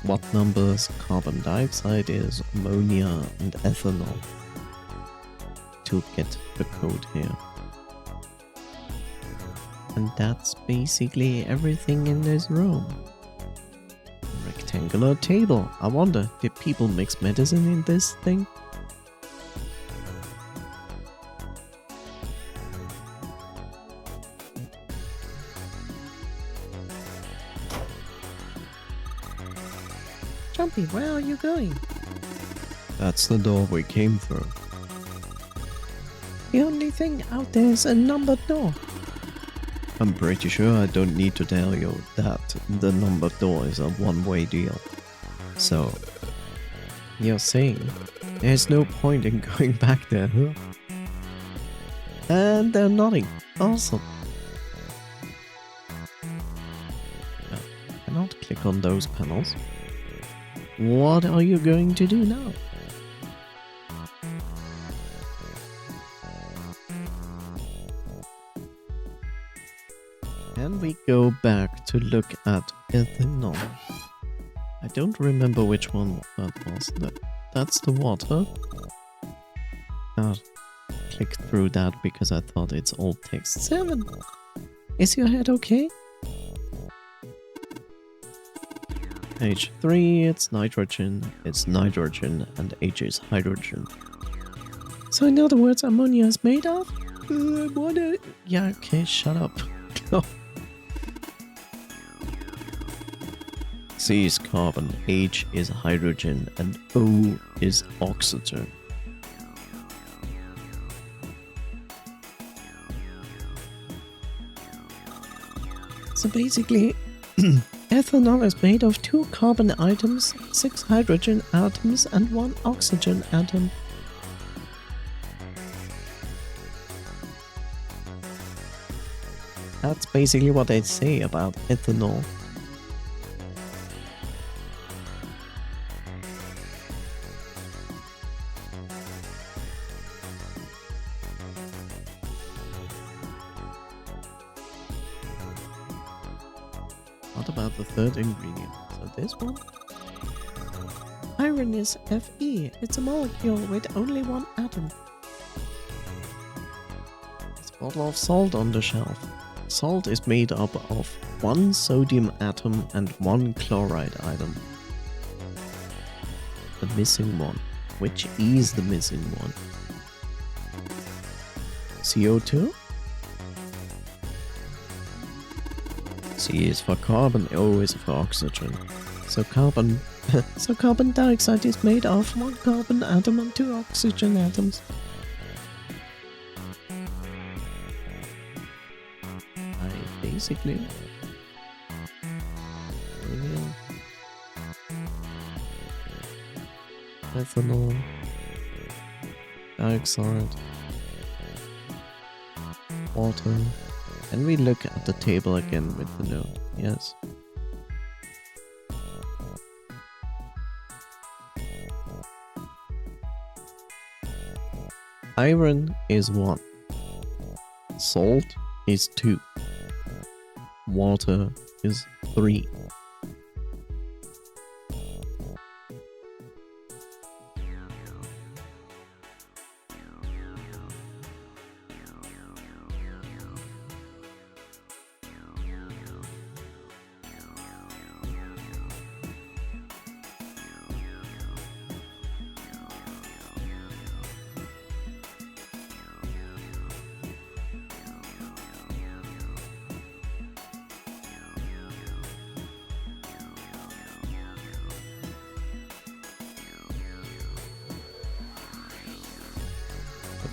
what numbers carbon dioxide is, ammonia and ethanol to get the code here. And that's basically everything in this room. Rectangular table. I wonder, did people mix medicine in this thing? Jumpy, where are you going? That's the door we came through. The only thing out there is a numbered door. I'm pretty sure I don't need to tell you that the numbered door is a one-way deal. So, You're saying there's no point in going back there, huh? And they're nodding. Awesome. No, I cannot click on those panels. What are you going to do now? And we go back to look at ethanol. I don't remember which one that was. That's the water. Click through that because I thought it's all text. 7. Is your head okay? Page 3, it's nitrogen, and H is hydrogen. So in other words, ammonia is made of? Water. Yeah, okay, shut up. C is carbon, H is hydrogen, and O is oxygen. So basically, ethanol is made of 2 carbon atoms, 6 hydrogen atoms, and 1 oxygen atom. That's basically what they say about ethanol. What about the third ingredient? So this one? Iron is Fe. It's a molecule with only 1 atom. There's a bottle of salt on the shelf. Salt is made up of 1 sodium atom and 1 chloride atom. The missing one. Which is the missing one? CO2? C is for carbon, O is for oxygen. So carbon dioxide is made of 1 carbon atom and 2 oxygen atoms. Basically. Ethanol. Dioxide. Water. And we look at the table again with the note. Yes. Iron is 1. Salt is 2. Water is 3.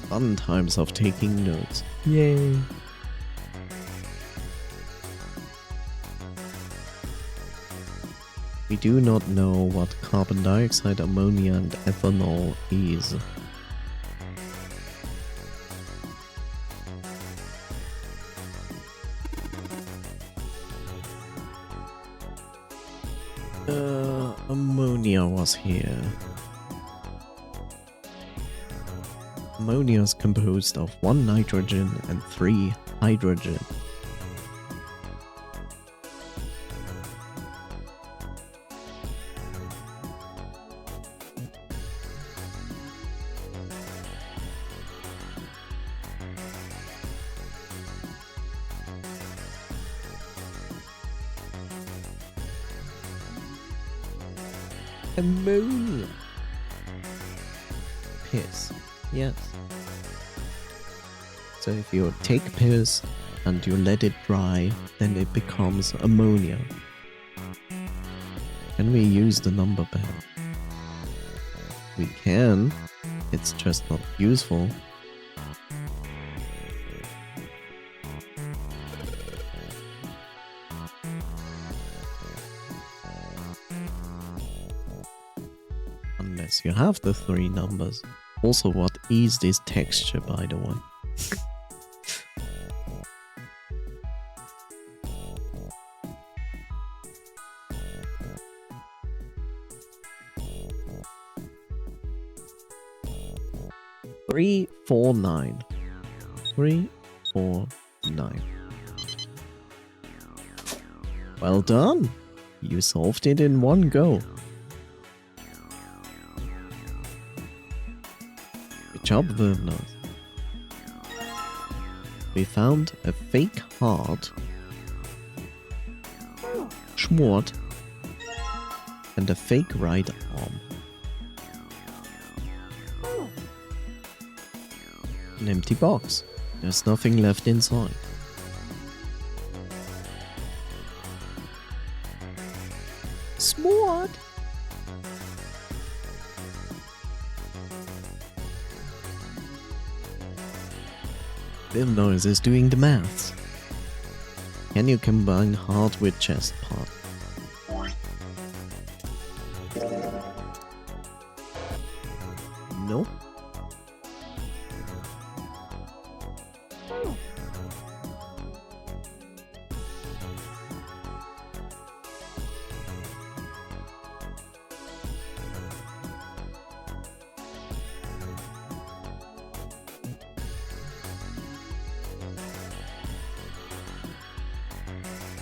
Fun times of taking notes. Yay! We do not know what carbon dioxide, ammonia, and ethanol is. Ammonia was here. Ammonia is composed of 1 nitrogen and 3 hydrogen. Ammonia. Piss. Yes. So if you take piss and you let it dry, then it becomes ammonia. Can we use the number pad? We can. It's just not useful. Unless Yes, you have the 3 numbers. Also, what is this texture, by the way? Three, 4, 9. 3, 4, 9. Well done! You solved it in one go. Good job, Vervnos. We found a fake heart, Schmort, and a fake right arm. An empty box. There's nothing left inside. Smart. Vervnos is doing the maths. Can you combine heart with chest part? No.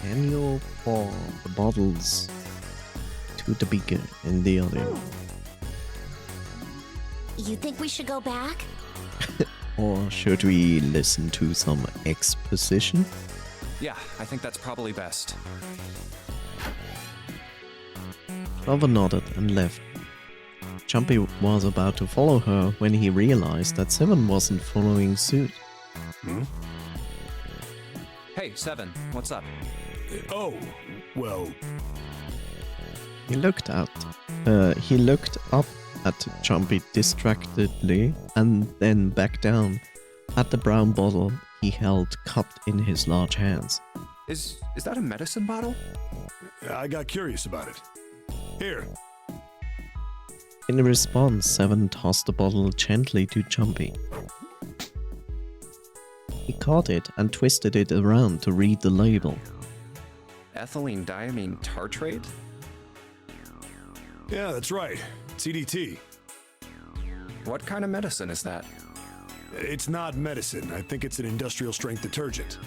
Can you pour the bottles to the beaker in the other? You think we should go back? Or should we listen to some exposition? Yeah, I think that's probably best. Clover nodded and left. Jumpy was about to follow her when he realized that 7 wasn't following suit. Hey, 7, what's up? Oh, well, He looked up at Jumpy distractedly and then back down at the brown bottle he held cupped in his large hands. Is that a medicine bottle? I got curious about it. Here, In response, 7 tossed the bottle gently to Jumpy. He caught it and twisted it around to read the label. Ethylene diamine tartrate? yeah, that's right. CDT. What kind of medicine is that? It's not medicine. I think it's an industrial strength detergent.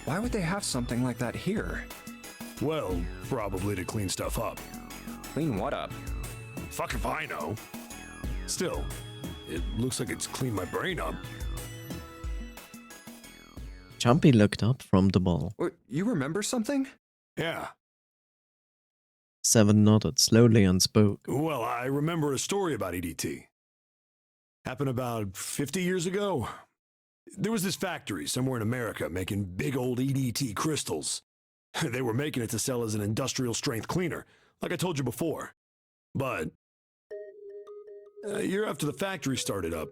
Why would they have something like that here? Well, probably to clean stuff up. Clean what up? Fuck if I know. Still, it looks like it's cleaned my brain up. Jumpy looked up from the ball. You remember something? Yeah. 7 nodded slowly and spoke. Well, I remember a story about EDT. Happened about 50 years ago. There was this factory somewhere in America making big old EDT crystals. They were making it to sell as an industrial strength cleaner, like I told you before. But a year after the factory started up,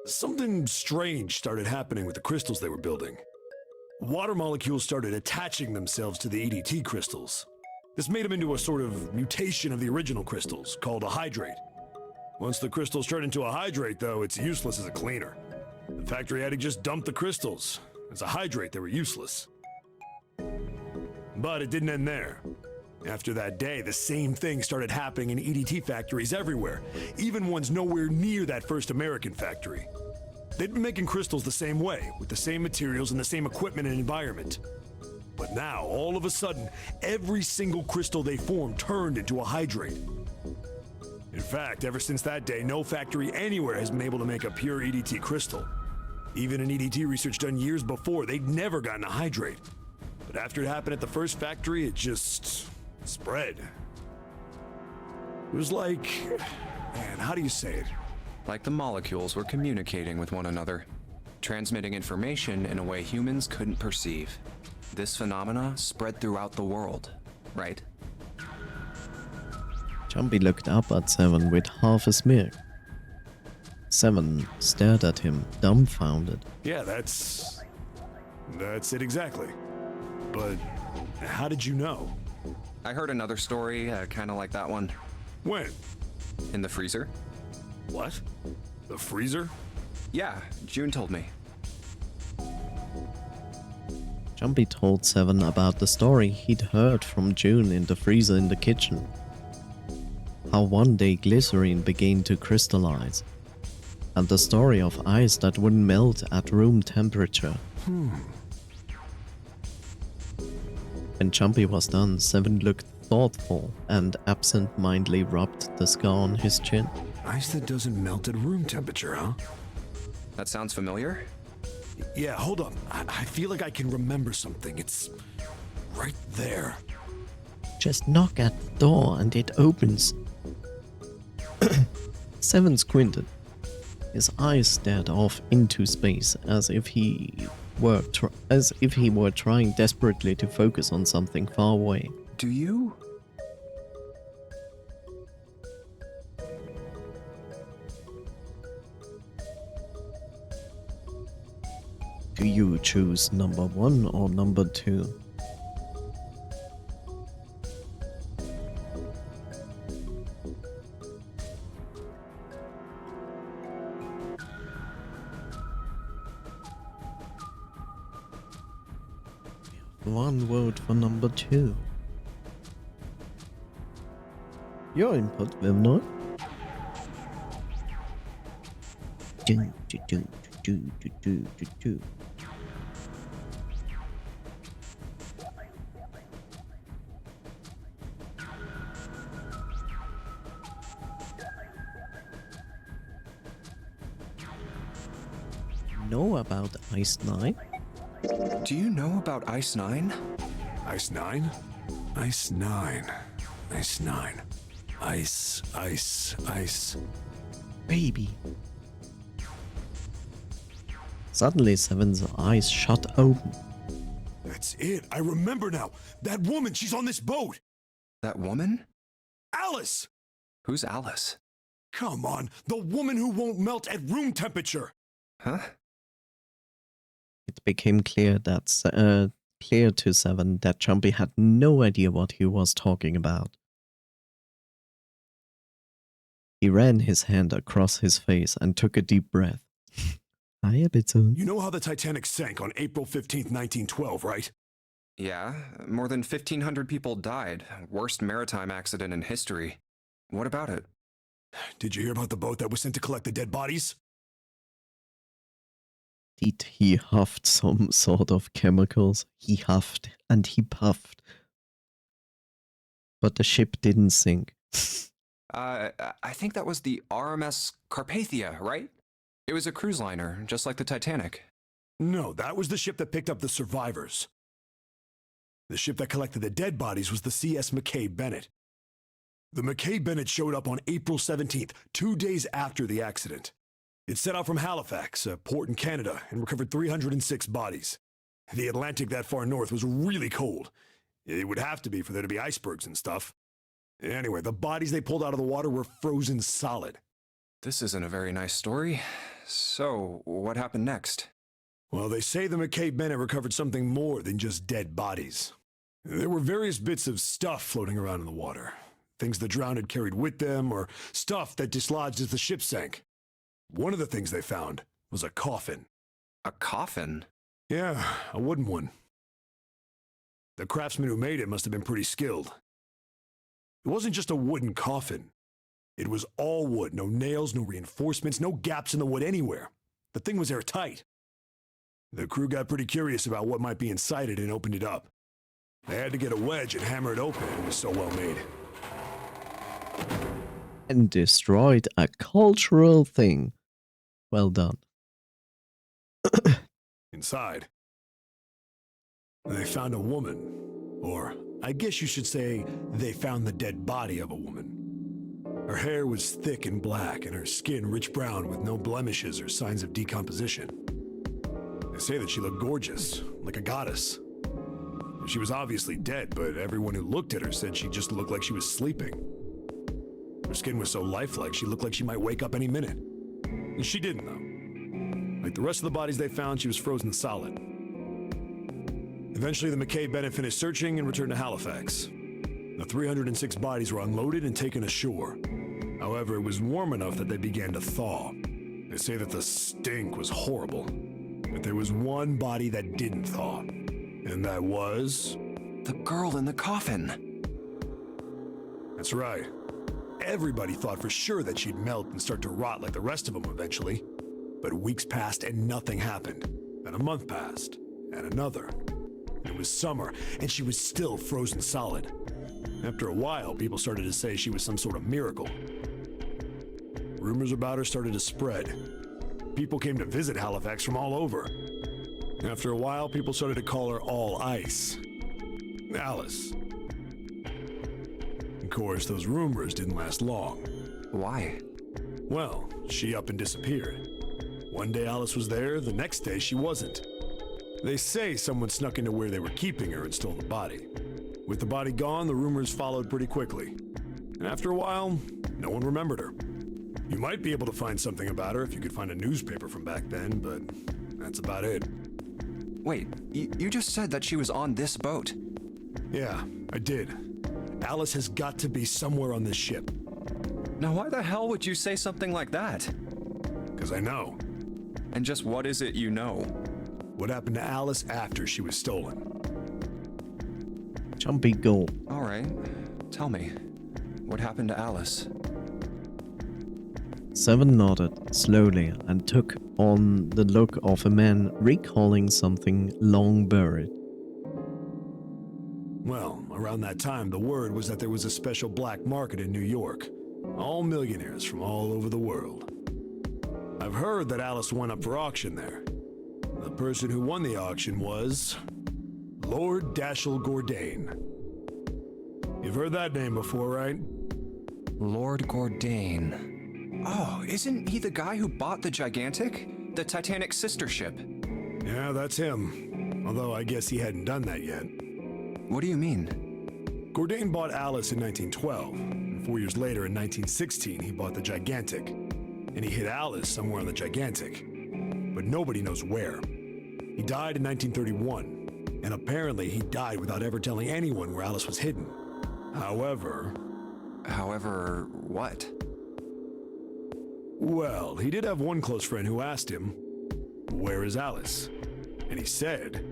something strange started happening with the crystals they were building. Water molecules started attaching themselves to the EDT crystals. This made them into a sort of mutation of the original crystals, called a hydrate. Once the crystals turn into a hydrate, though, it's useless as a cleaner. The factory had to just dump the crystals. As a hydrate, they were useless. But it didn't end there. After that day, the same thing started happening in EDT factories everywhere, even ones nowhere near that first American factory. They'd been making crystals the same way, with the same materials and the same equipment and environment. But now, all of a sudden, every single crystal they formed turned into a hydrate. In fact, ever since that day, no factory anywhere has been able to make a pure EDT crystal. Even in EDT research done years before, they'd never gotten a hydrate. But after it happened at the first factory, it just spread. It was like, man, how do you say it? Like the molecules were communicating with one another, transmitting information in a way humans couldn't perceive. This phenomena spread throughout the world, right? Jumpy looked up at 7 with half a smirk. 7 stared at him, dumbfounded. Yeah, that's it exactly. But how did you know? I heard another story, kind of like that one. When? In the freezer? What? The freezer? Yeah, June told me. Jumpy told Seven about the story he'd heard from June in the freezer in the kitchen. How one day glycerine began to crystallize, and the story of ice that wouldn't melt at room temperature. When Jumpy was done, Seven looked thoughtful and absent-mindedly rubbed the scar on his chin. Ice that doesn't melt at room temperature, huh? That sounds familiar? Yeah, hold up. I feel like I can remember something. It's right there. Just knock at the door and it opens. Seven squinted. His eyes stared off into space as if he were trying desperately to focus on something far away. Do you? Do you choose number 1 or number 2? One vote for number 2. Your input, Vivnoy. Know about Ice 9? Do you know about Ice 9? Ice 9? Ice 9. Ice 9. Ice. Baby. Suddenly, Seven's eyes shut open. That's it. I remember now. That woman, she's on this boat. That woman? Alice! Who's Alice? Come on, the woman who won't melt at room temperature. Huh? It became clear to Seven that Jumpy had no idea what he was talking about. He ran his hand across his face and took a deep breath. Hiya, Bitsun. You know how the Titanic sank on April 15th, 1912, right? Yeah, more than 1,500 people died. Worst maritime accident in history. What about it? Did you hear about the boat that was sent to collect the dead bodies? Did he huffed some sort of chemicals? He huffed and he puffed. But the ship didn't sink. I think that was the RMS Carpathia, right? It was a cruise liner, just like the Titanic. No, that was the ship that picked up the survivors. The ship that collected the dead bodies was the CS McKay Bennett. The McKay Bennett showed up on April 17th, 2 days after the accident. It set out from Halifax, a port in Canada, and recovered 306 bodies. The Atlantic that far north was really cold. It would have to be for there to be icebergs and stuff. Anyway, the bodies they pulled out of the water were frozen solid. This isn't a very nice story. So, what happened next? Well, they say the McKay Bennett recovered something more than just dead bodies. There were various bits of stuff floating around in the water. Things the drowned had carried with them, or stuff that dislodged as the ship sank. One of the things they found was a coffin. A coffin? Yeah, a wooden one. The craftsman who made it must have been pretty skilled. It wasn't just a wooden coffin. It was all wood, no nails, no reinforcements, no gaps in the wood anywhere. The thing was airtight. The crew got pretty curious about what might be inside it and opened it up. They had to get a wedge and hammer it open. It was so well made. And destroyed a cultural thing. Well done. Inside, they found a woman. Or, I guess you should say, they found the dead body of a woman. Her hair was thick and black, and her skin rich brown with no blemishes or signs of decomposition. They say that she looked gorgeous, like a goddess. She was obviously dead, but everyone who looked at her said she just looked like she was sleeping. Her skin was so lifelike, she looked like she might wake up any minute. And she didn't, though. Like the rest of the bodies they found, she was frozen solid. Eventually, the McKay Bennett finished searching and returned to Halifax. The 306 bodies were unloaded and taken ashore. However, it was warm enough that they began to thaw. They say that the stink was horrible. But there was one body that didn't thaw. And that was... The girl in the coffin. That's right. Everybody thought for sure that she'd melt and start to rot like the rest of them eventually. But weeks passed and nothing happened. Then a month passed, and another. It was summer, and she was still frozen solid. After a while, people started to say she was some sort of miracle. Rumors about her started to spread. People came to visit Halifax from all over. After a while, people started to call her All Ice. Alice. Of course, those rumors didn't last long. Why? Well, she up and disappeared. One day Alice was there, the next day she wasn't. They say someone snuck into where they were keeping her and stole the body. With the body gone, the rumors followed pretty quickly. And after a while, no one remembered her. You might be able to find something about her if you could find a newspaper from back then, but that's about it. Wait, you just said that she was on this boat. Yeah, I did. Alice has got to be somewhere on this ship. Now why the hell would you say something like that? Because I know. And just what is it you know? What happened to Alice after she was stolen? Jumpy go. All right, tell me. What happened to Alice? Seven nodded slowly and took on the look of a man recalling something long buried. Well, around that time, the word was that there was a special black market in New York. All millionaires from all over the world. I've heard that Alice went up for auction there. The person who won the auction was... Lord Dashiell Gordain. You've heard that name before, right? Lord Gordain. Oh, isn't he the guy who bought the Gigantic? The Titanic's sister ship? Yeah, that's him. Although I guess he hadn't done that yet. What do you mean? Gordain bought Alice in 1912, and 4 years later, in 1916, he bought the Gigantic. And he hid Alice somewhere on the Gigantic. But nobody knows where. He died in 1931, and apparently he died without ever telling anyone where Alice was hidden. However, what? Well, he did have one close friend who asked him, "Where is Alice?" And he said,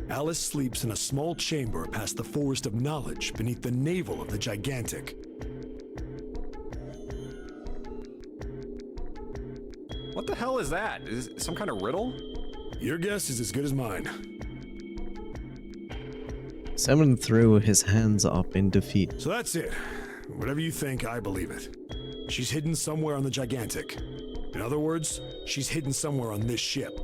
"Alice sleeps in a small chamber past the Forest of Knowledge beneath the navel of the Gigantic." What the hell is that? Is it some kind of riddle? Your guess is as good as mine. Seven threw his hands up in defeat. So that's it. Whatever you think, I believe it. She's hidden somewhere on the Gigantic. In other words, she's hidden somewhere on this ship.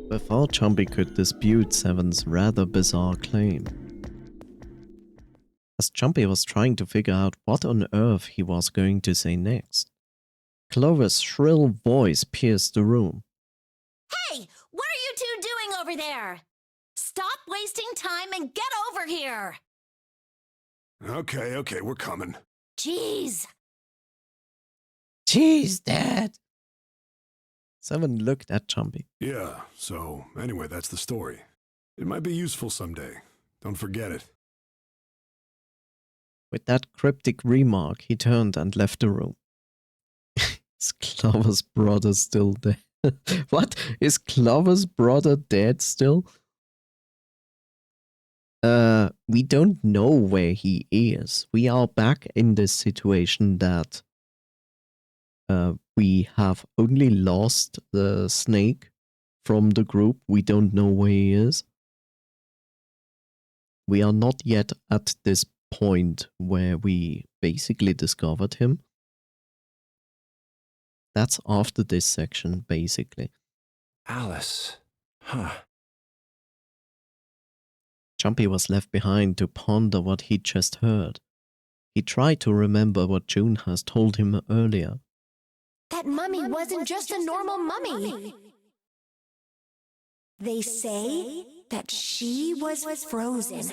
Before Jumpy could dispute Seven's rather bizarre claim. As Jumpy was trying to figure out what on earth he was going to say next, Clover's shrill voice pierced the room. Hey, what are you two doing over there? Stop wasting time and get over here! Okay, we're coming. Jeez. Jeez, Dad! Seven looked at Jumpy. Yeah, so anyway, that's the story. It might be useful someday. Don't forget it. With that cryptic remark, he turned and left the room. Is Clover's brother still dead? What? Is Clover's brother dead still? We don't know where he is. We are back in this situation that we have only lost the snake from the group. We don't know where he is. We are not yet at this point where we basically discovered him. That's after this section, basically. Alice. Huh. Jumpy was left behind to ponder what he'd just heard. He tried to remember what June has told him earlier. That mummy wasn't just a normal mummy. They say that she was frozen.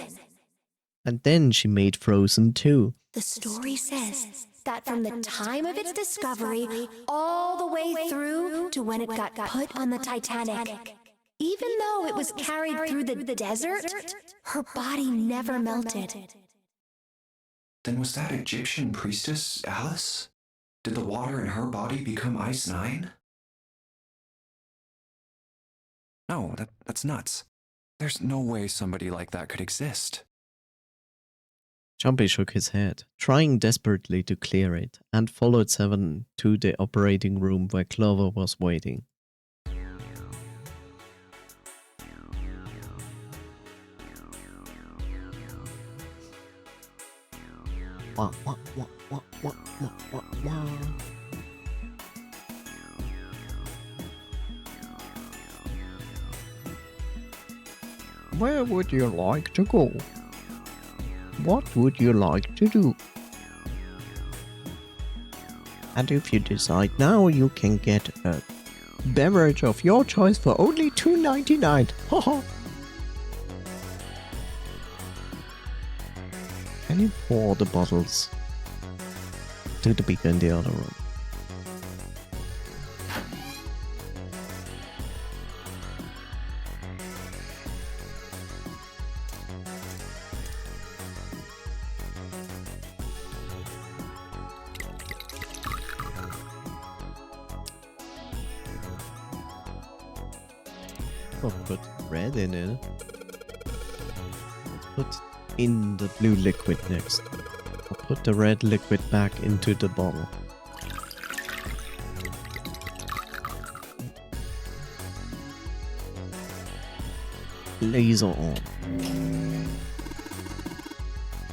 And then she made Frozen too. The story says that from the time of its discovery all the way through to when it got put on the Titanic, Even though it was carried through the desert, her body never melted. Then was that Egyptian priestess Alice? Did the water in her body become Ice 9? No, that's nuts. There's no way somebody like that could exist. Jumpy shook his head, trying desperately to clear it, and followed Seven to the operating room where Clover was waiting. Wah, wah, wah, wah, wah, wah, wah, wah. Where would you like to go? What would you like to do? And if you decide now, you can get a beverage of your choice for only $2.99. Haha. Can you pour the bottles to the beaker in the other room? I'll put red in it. Let's put in the blue liquid next. I'll put the red liquid back into the bottle. Laser on.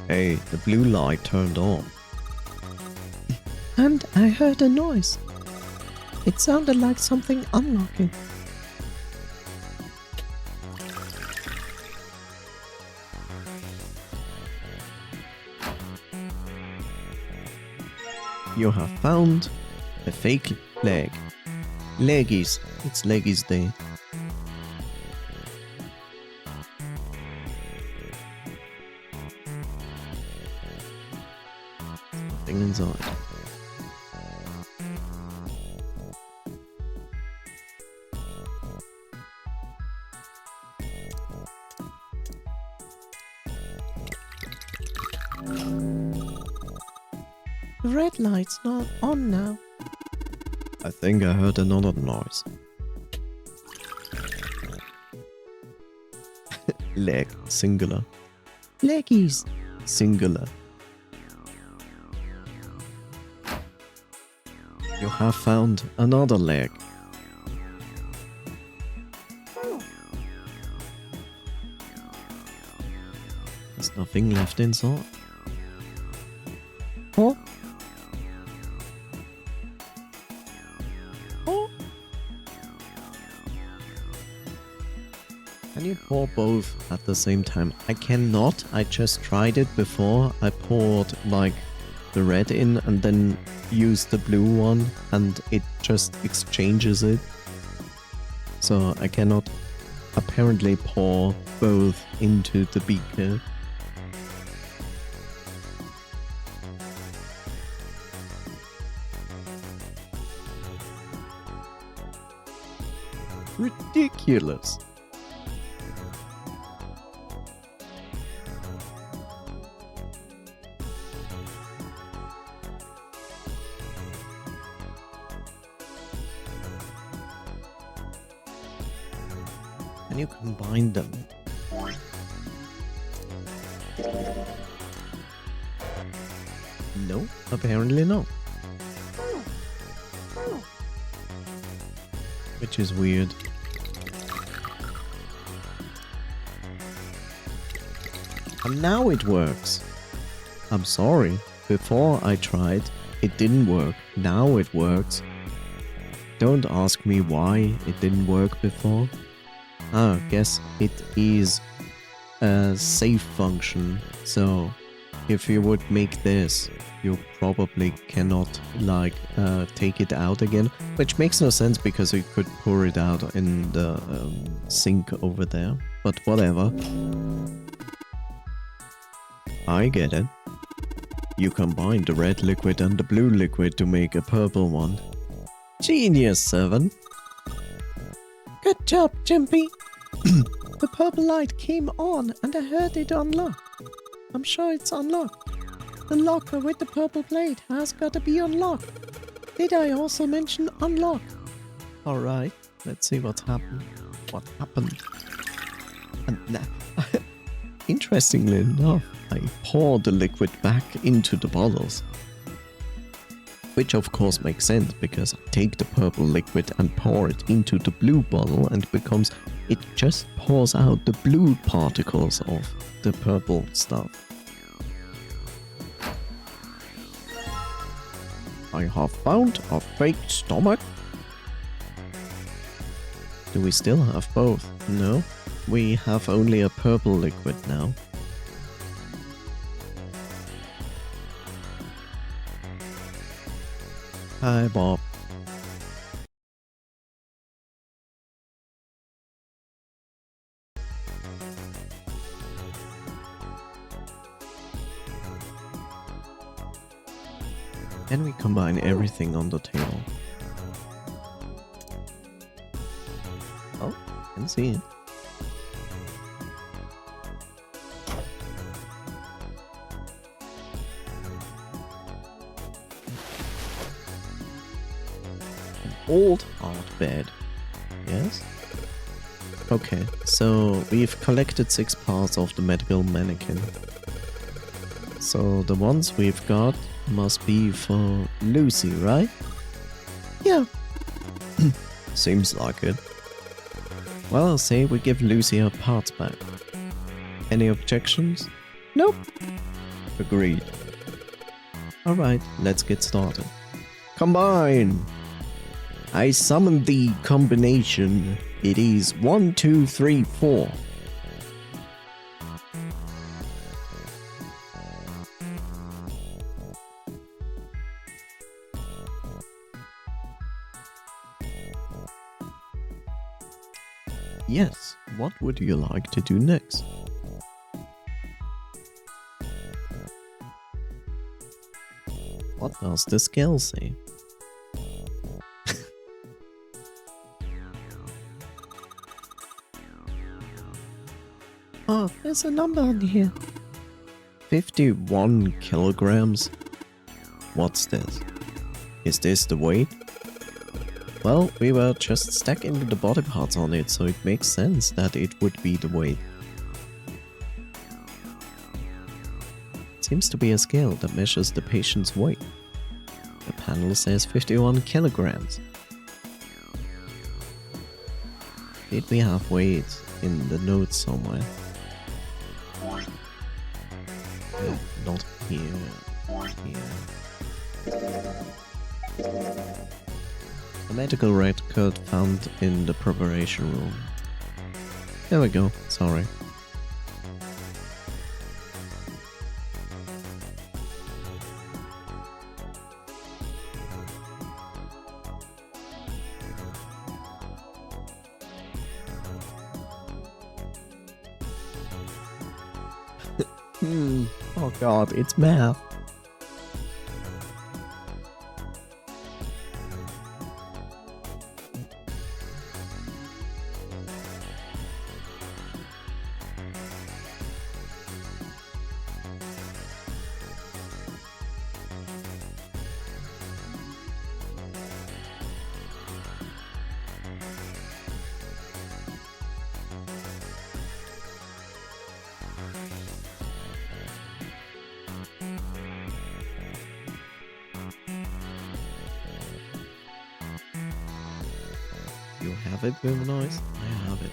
Hey, the blue light turned on. And I heard a noise. It sounded like something unlocking. You have found a fake leg. Leggies. It's Leggies Day. Nothing inside. The red light's not on now. I think I heard another noise. Leg, singular. Leggies, singular. You have found another leg. There's nothing left inside. Oh. Can you pour both at the same time? I cannot. I just tried it before. I poured like the red in and then used the blue one and it just exchanges it. So I cannot apparently pour both into the beaker. Ridiculous. Can you combine them? No, apparently not. Which is weird. And now it works. I'm sorry. Before I tried, it didn't work. Now it works. Don't ask me why it didn't work before. I guess it is a save function. So if you would make this, you probably cannot like take it out again, which makes no sense because you could pour it out in the sink over there, but whatever. I get it. You combine the red liquid and the blue liquid to make a purple one. Genius, 7. Good job, Jimpy. The purple light came on and I heard it unlock. I'm sure it's unlocked. The locker with the purple plate has got to be unlocked. Did I also mention unlock? Alright, let's see what's happened. What happened? And now, interestingly enough, I pour the liquid back into the bottles. Which of course makes sense because I take the purple liquid and pour it into the blue bottle and it just pours out the blue particles of the purple stuff. I have found a fake stomach. Do we still have both? No, we have only a purple liquid now. Hi, Bob. Can we combine everything on the table? Oh, can see it. An old hard bed. Yes? Okay, so we've collected 6 parts of the medical mannequin. So the ones we've got must be for Lucy, right? Yeah. Seems like it. Well, I'll say we give Lucy her parts back. Any objections? Nope. Agreed. Alright, let's get started. Combine! I summon the combination. It is 1, 2, 3, 4. Yes, what would you like to do next? What does the scale say? Oh, there's a number on here. 51 kilograms. What's this? Is this the weight? Well, we were just stacking the body parts on it, so it makes sense that it would be the weight. It seems to be a scale that measures the patient's weight. The panel says 51 kilograms. Did we have weight in the notes somewhere? No, not here. Here. A medical record found in the preparation room. There we go, sorry. Oh god, it's math. You have it with noise? I have it.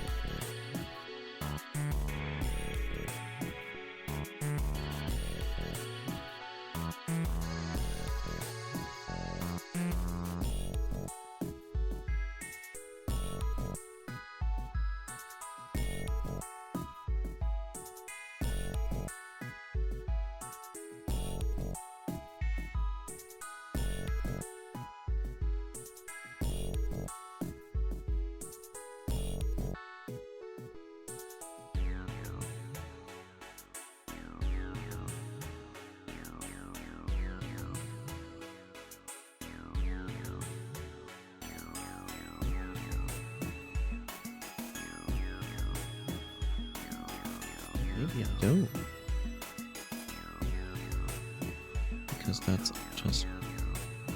maybe I don't. Because that's just...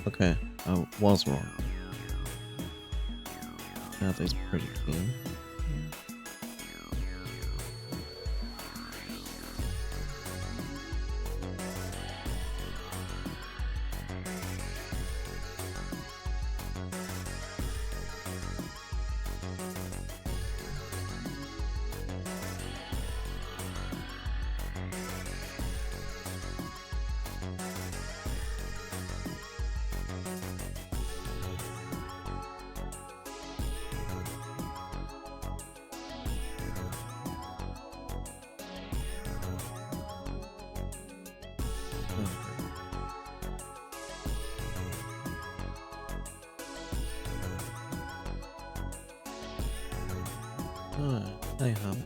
Okay, I was wrong. That is pretty clean. I have.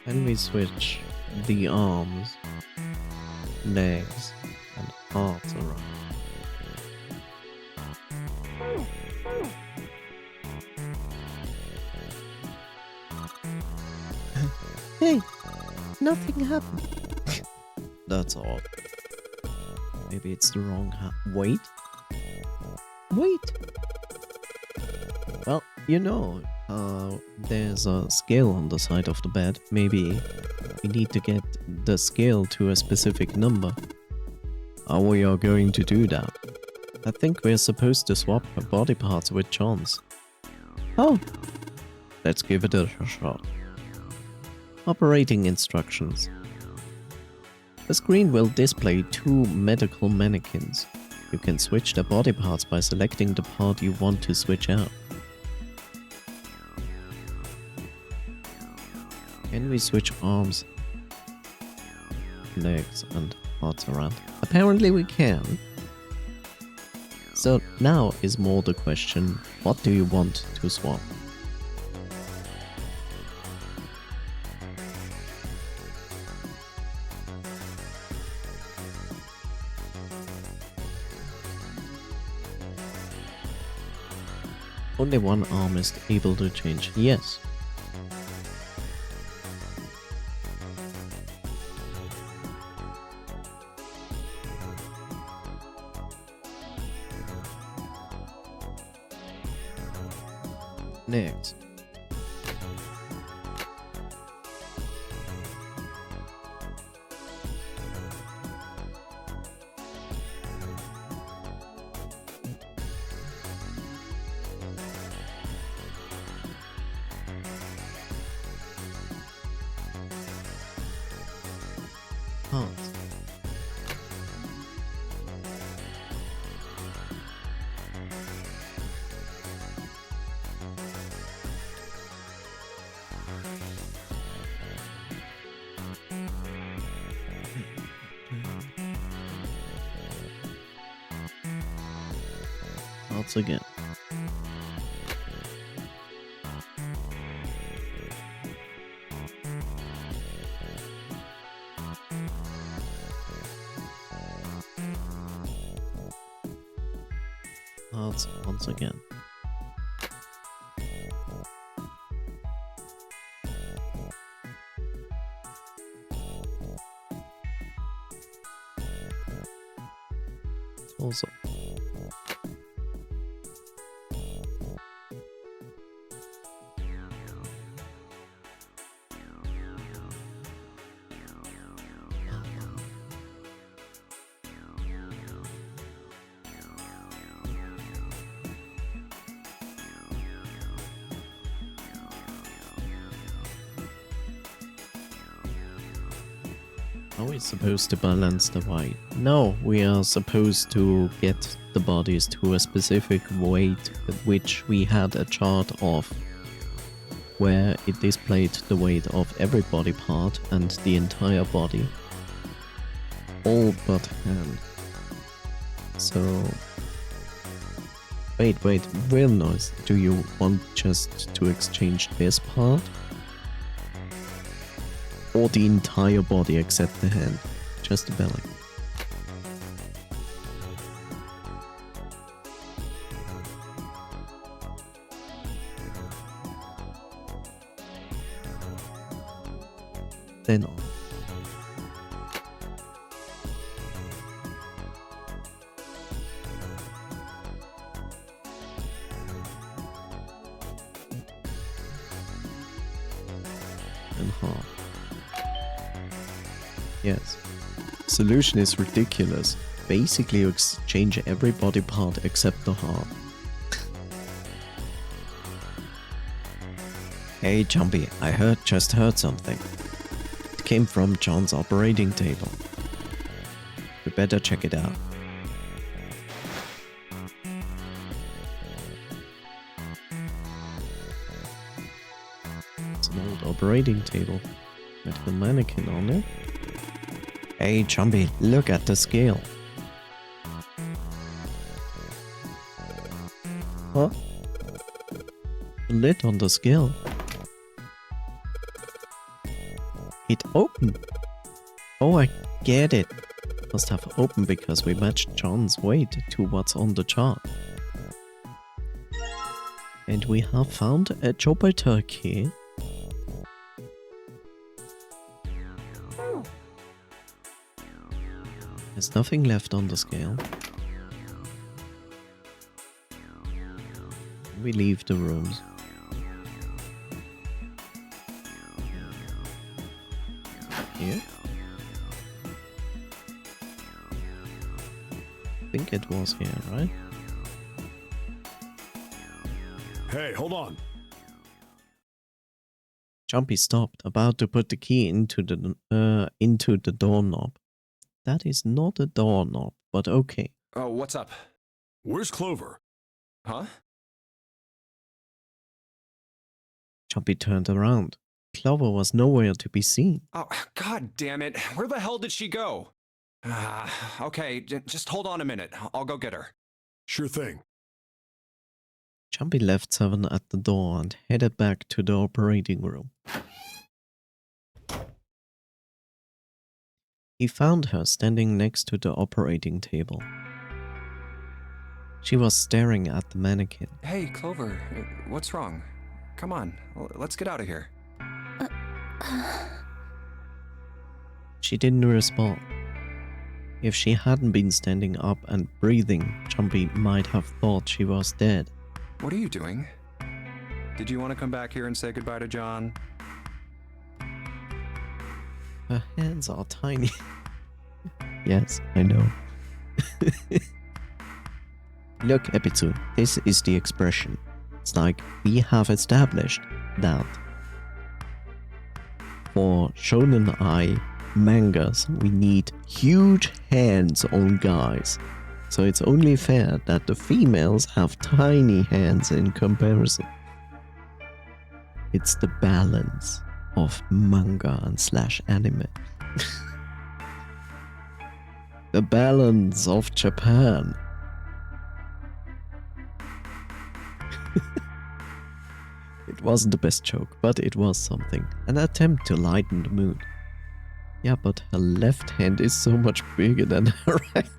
Can we switch the arms, legs, and hearts around? Hey, nothing happened. That's odd. Maybe it's the wrong Wait. Wait. Well, you know, there's a scale on the side of the bed. Maybe we need to get the scale to a specific number. How we are going to do that? I think we're supposed to swap our body parts with John's. Oh, let's give it a shot. Operating instructions. The screen will display two medical mannequins. You can switch their body parts by selecting the part you want to switch out. Can we switch arms, legs, and hearts around? Apparently we can. So now is more the question, what do you want to swap? Only one arm is able to change. Yes. Next. Hearts. Hearts again. Hearts once again. Also. Are we supposed to balance the weight? No, we are supposed to get the bodies to a specific weight which we had a chart of, where it displayed the weight of every body part and the entire body. All but hand. So... Wait, real noise. Do you want just to exchange this part? Or the entire body except the hand? Just the belly. Then on. And half. Yes. Solution is ridiculous. Basically you exchange every body part except the heart. Hey Jumpy, I just heard something. It came from John's operating table. We better check it out. It's an old operating table with a mannequin on it. Hey Jumpy, look at the scale. Huh? The lid on the scale. It opened. Oh, I get it. Must have opened because we matched John's weight to what's on the chart. And we have found a Jupiter key. There's nothing left on the scale. We leave the rooms. Here? I think it was here, right? Hey, hold on. Jumpy stopped, about to put the key into the doorknob. That is not a doorknob, but okay. Oh, what's up? Where's Clover? Huh? Jumpy turned around. Clover was nowhere to be seen. Oh, god damn it. Where the hell did she go? Okay, just hold on a minute. I'll go get her. Sure thing. Jumpy left Seven at the door and headed back to the operating room. He found her standing next to the operating table. She was staring at the mannequin. Hey, Clover, what's wrong? Come on, let's get out of here. She didn't respond. If she hadn't been standing up and breathing, Jumpy might have thought she was dead. What are you doing? Did you want to come back here and say goodbye to John? Her hands are tiny. Yes, I know. Look, Epizu, this is the expression. It's like we have established that for shonen ai mangas we need huge hands on guys. So it's only fair that the females have tiny hands in comparison. It's the balance of manga and slash anime. The balance of Japan. It wasn't the best joke, but it was something. An attempt to lighten the mood. Yeah, but her left hand is so much bigger than her right.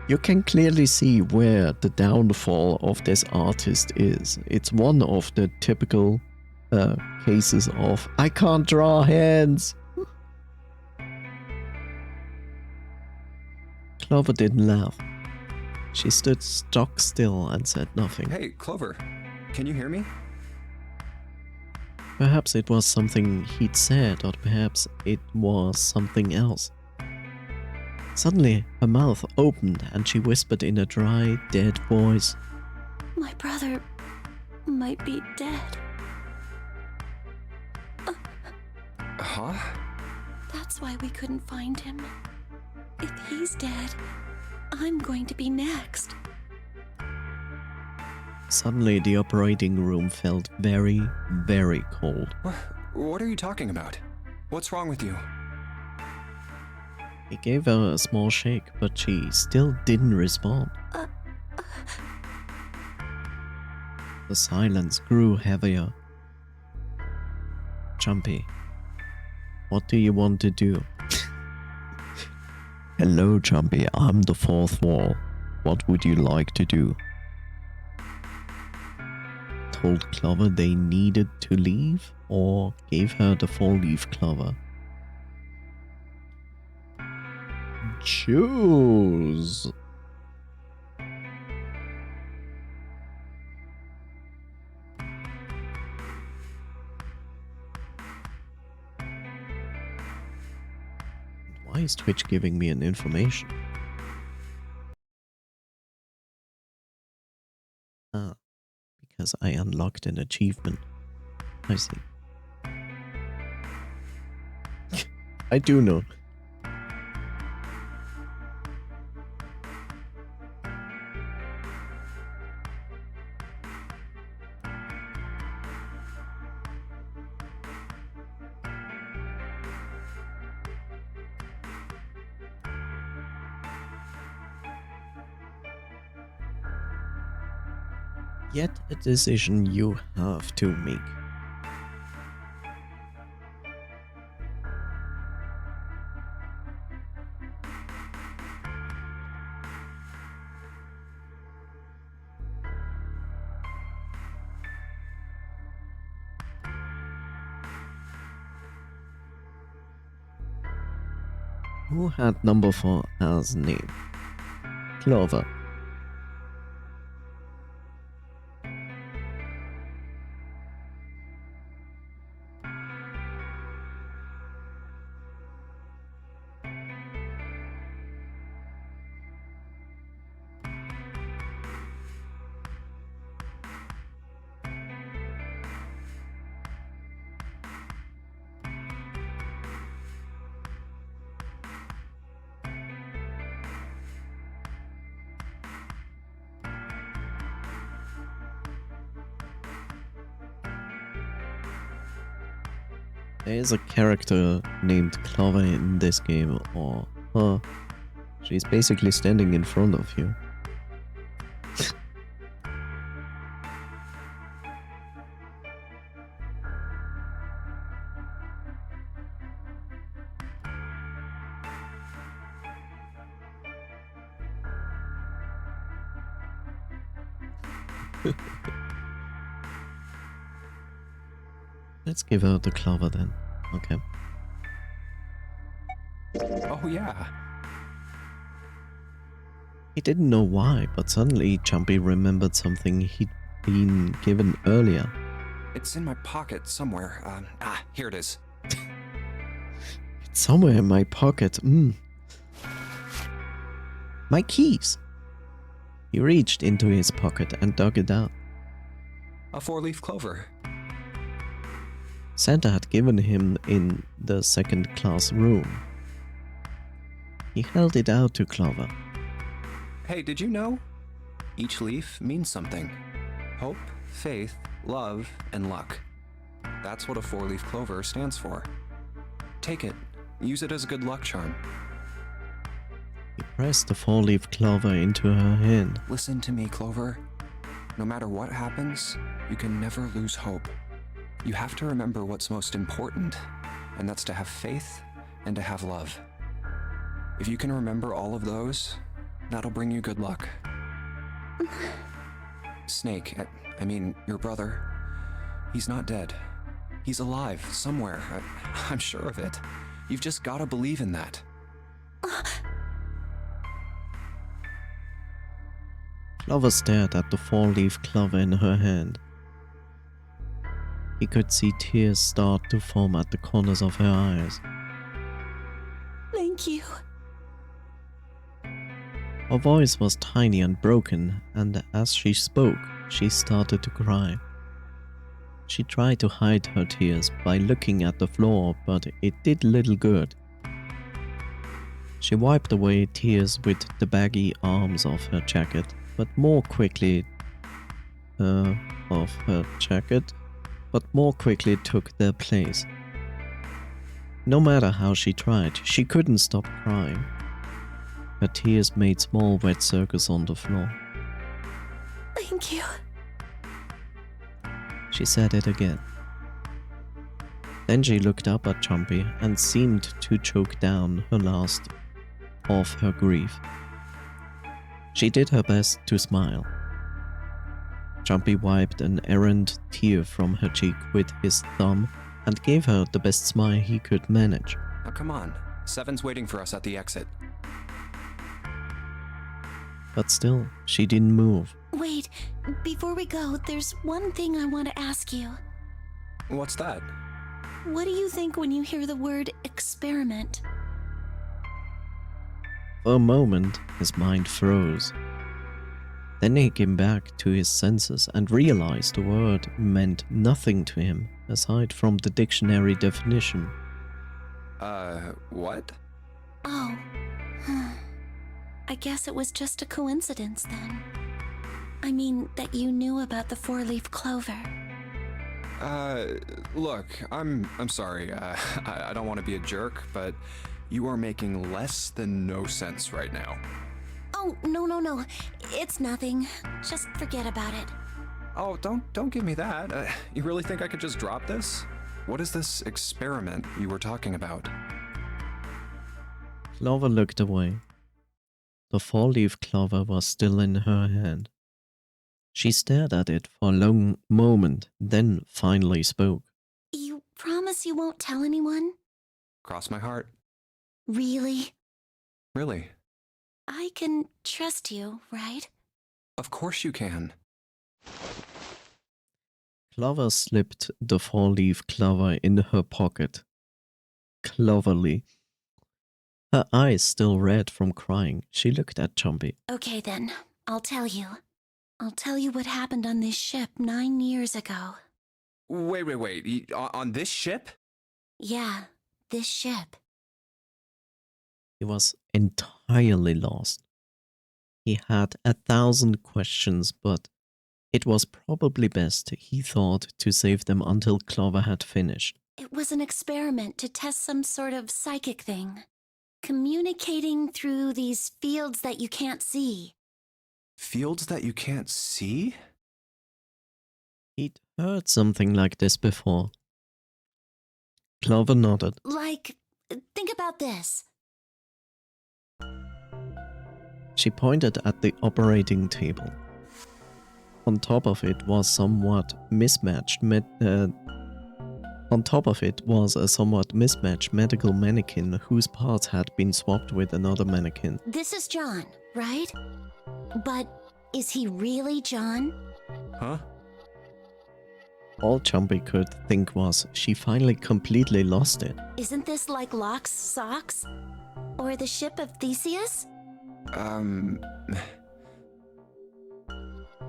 You can clearly see where the downfall of this artist is. It's one of the typical cases of I can't draw hands. Clover didn't laugh. She stood stock still and said nothing. Hey, Clover, can you hear me? Perhaps it was something he'd said, or perhaps it was something else. Suddenly, her mouth opened and she whispered in a dry, dead voice. My brother might be dead. Huh? That's why we couldn't find him. If he's dead, I'm going to be next. Suddenly, the operating room felt very, very cold. What are you talking about? What's wrong with you? He gave her a small shake, but she still didn't respond. The silence grew heavier. Jumpy, what do you want to do? Hello, Jumpy, I'm the fourth wall. What would you like to do? Told Clover they needed to leave, or gave her the four-leaf clover? Choose. Why is Twitch giving me an information? Ah, because I unlocked an achievement. I see. I do know. Yet a decision you have to make. Who had number 4 as name? Clover. There is a character named Clover in this game, or her. She's basically standing in front of you. Let's give her the Clover then. Okay. Oh, yeah. He didn't know why, but suddenly Jumpy remembered something he'd been given earlier. It's in my pocket somewhere. Here it is. It's somewhere in my pocket. My keys! He reached into his pocket and dug it out. A four-leaf clover. Santa had given him in the second-class room. He held it out to Clover. Hey, did you know? Each leaf means something. Hope, faith, love, and luck. That's what a four-leaf clover stands for. Take it. Use it as a good luck charm. He pressed the four-leaf clover into her hand. Listen to me, Clover. No matter what happens, you can never lose hope. You have to remember what's most important, and that's to have faith and to have love. If you can remember all of those, that'll bring you good luck. Snake, I mean, your brother, he's not dead. He's alive, somewhere. I'm sure of it. You've just gotta believe in that. Clover stared at the four-leaf clover in her hand. He could see tears start to form at the corners of her eyes. Thank you. Her voice was tiny and broken, and as she spoke, she started to cry. She tried to hide her tears by looking at the floor, but it did little good. She wiped away tears with the baggy arms of her jacket, but more quickly took their place. No matter how she tried, she couldn't stop crying. Her tears made small wet circles on the floor. Thank you. She said it again. Then she looked up at Jumpy and seemed to choke down her last of her grief. She did her best to smile. Jumpy wiped an errant tear from her cheek with his thumb and gave her the best smile he could manage. Now come on. Seven's waiting for us at the exit. But still, she didn't move. Wait, before we go, there's one thing I want to ask you. What's that? What do you think when you hear the word experiment? For a moment, his mind froze. Then he came back to his senses and realized the word meant nothing to him aside from the dictionary definition. What? Oh. I guess it was just a coincidence then. I mean, that you knew about the four-leaf clover. Look, I'm sorry. I don't want to be a jerk, but you are making less than no sense right now. Oh, no. It's nothing. Just forget about it. Oh, don't give me that. You really think I could just drop this? What is this experiment you were talking about? Clover looked away. The four-leaf clover was still in her hand. She stared at it for a long moment, then finally spoke. You promise you won't tell anyone? Cross my heart. Really? Really? I can trust you, right? Of course you can. Clover slipped the four-leaf clover in her pocket. Cloverly. Her eyes still red from crying, she looked at Jumpy. Okay then, I'll tell you. I'll tell you what happened on this ship 9 years ago. Wait. On this ship? Yeah, this ship. He was entirely lost. He had 1,000 questions, but it was probably best, he thought, to save them until Clover had finished. It was an experiment to test some sort of psychic thing. Communicating through these fields that you can't see. Fields that you can't see? He'd heard something like this before. Clover nodded. Like, think about this. She pointed at the operating table. On top of it was a somewhat mismatched medical mannequin whose parts had been swapped with another mannequin. This is John, right? But is he really John? Huh? All Jumpy could think was she finally completely lost it. Isn't this like Locke's socks? Or the ship of Theseus?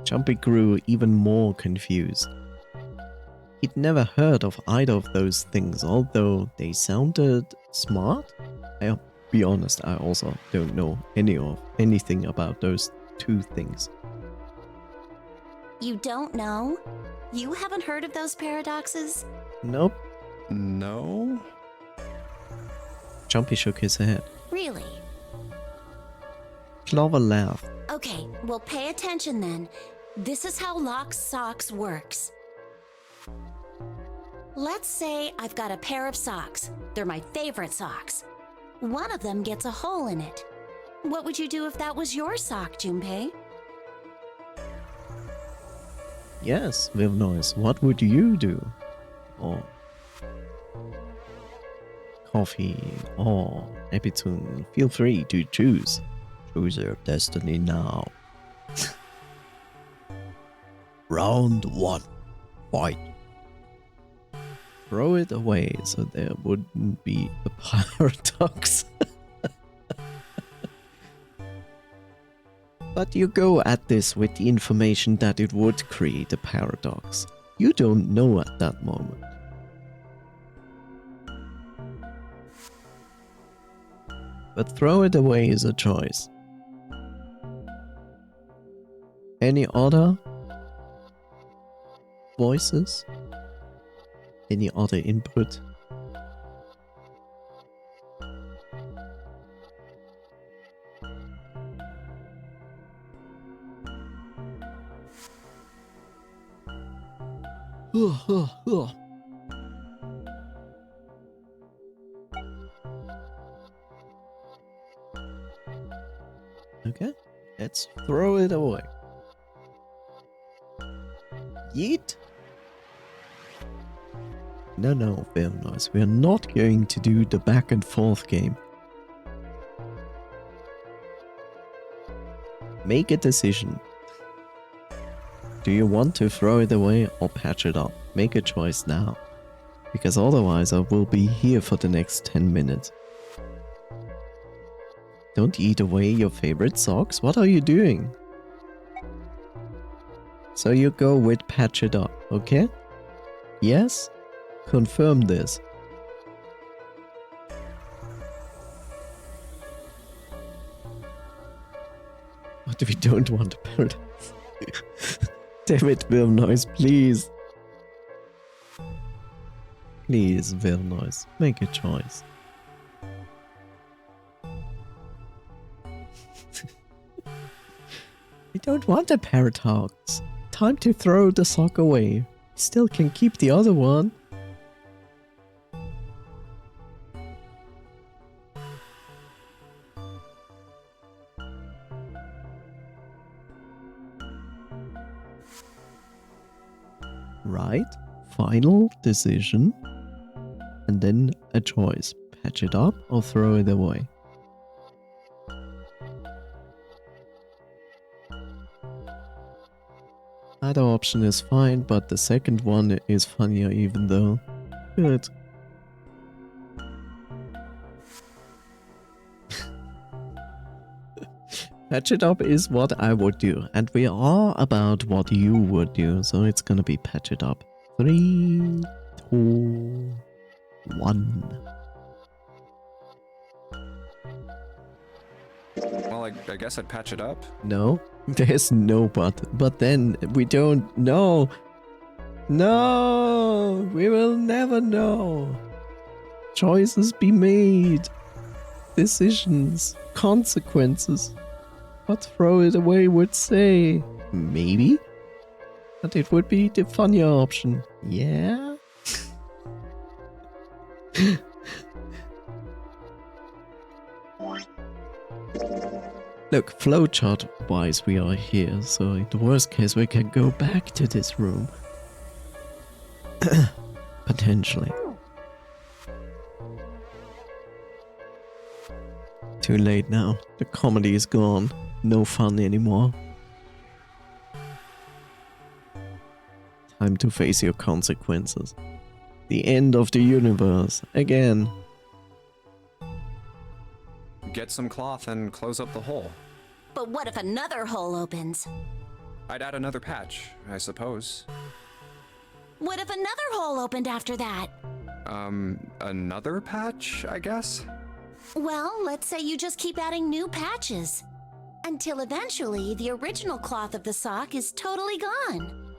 Jumpy grew even more confused. He'd never heard of either of those things, although they sounded smart. I'll be honest, I also don't know anything about those two things. You don't know? You haven't heard of those paradoxes? Nope. No? Jumpy shook his head. Really? Clover laughed. Okay, well pay attention then. This is how Locke's socks works. Let's say I've got a pair of socks. They're my favorite socks. One of them gets a hole in it. What would you do if that was your sock, Junpei? Yes, Vilnois, what would you do? Or Coffee or Epitune, feel free to choose. Choose your destiny now. Round 1. Fight. Throw it away so there wouldn't be a paradox. But you go at this with the information that it would create a paradox. You don't know at that moment. But throw it away is a choice. Any other voices? Any other input? Okay, let's throw it away. Yeet. No, very nice. We are not going to do the back and forth game. Make a decision. Do you want to throw it away or patch it up? Make a choice now. Because otherwise I will be here for the next 10 minutes. Don't eat away your favorite socks. What are you doing? So you go with patch it up, okay? Yes? Confirm this. But we don't want a paradise. Damn it, Will Noise, please. Please, Will Noise, make a choice. We don't want a paradox. Time to throw the sock away. Still can keep the other one. Right, final decision, and then a choice. Patch it up or throw it away. Either option is fine, but the second one is funnier even though. Good. Patch it up is what I would do, and we are about what you would do, so it's gonna be patch it up. 3, 2, 1. Well, I guess I'd patch it up. No, there's no but then we don't know. No, we will never know. Choices be made. Decisions, consequences. What throw it away would say. Maybe? But it would be the funnier option. Yeah? Look, flowchart wise we are here, so in the worst case we can go back to this room. Potentially. Too late now. The comedy is gone. No fun anymore. Time to face your consequences. The end of the universe. Again. Get some cloth and close up the hole. But what if another hole opens? I'd add another patch, I suppose. What if another hole opened after that? Another patch, I guess? Well, let's say you just keep adding new patches. Until eventually, the original cloth of the sock is totally gone.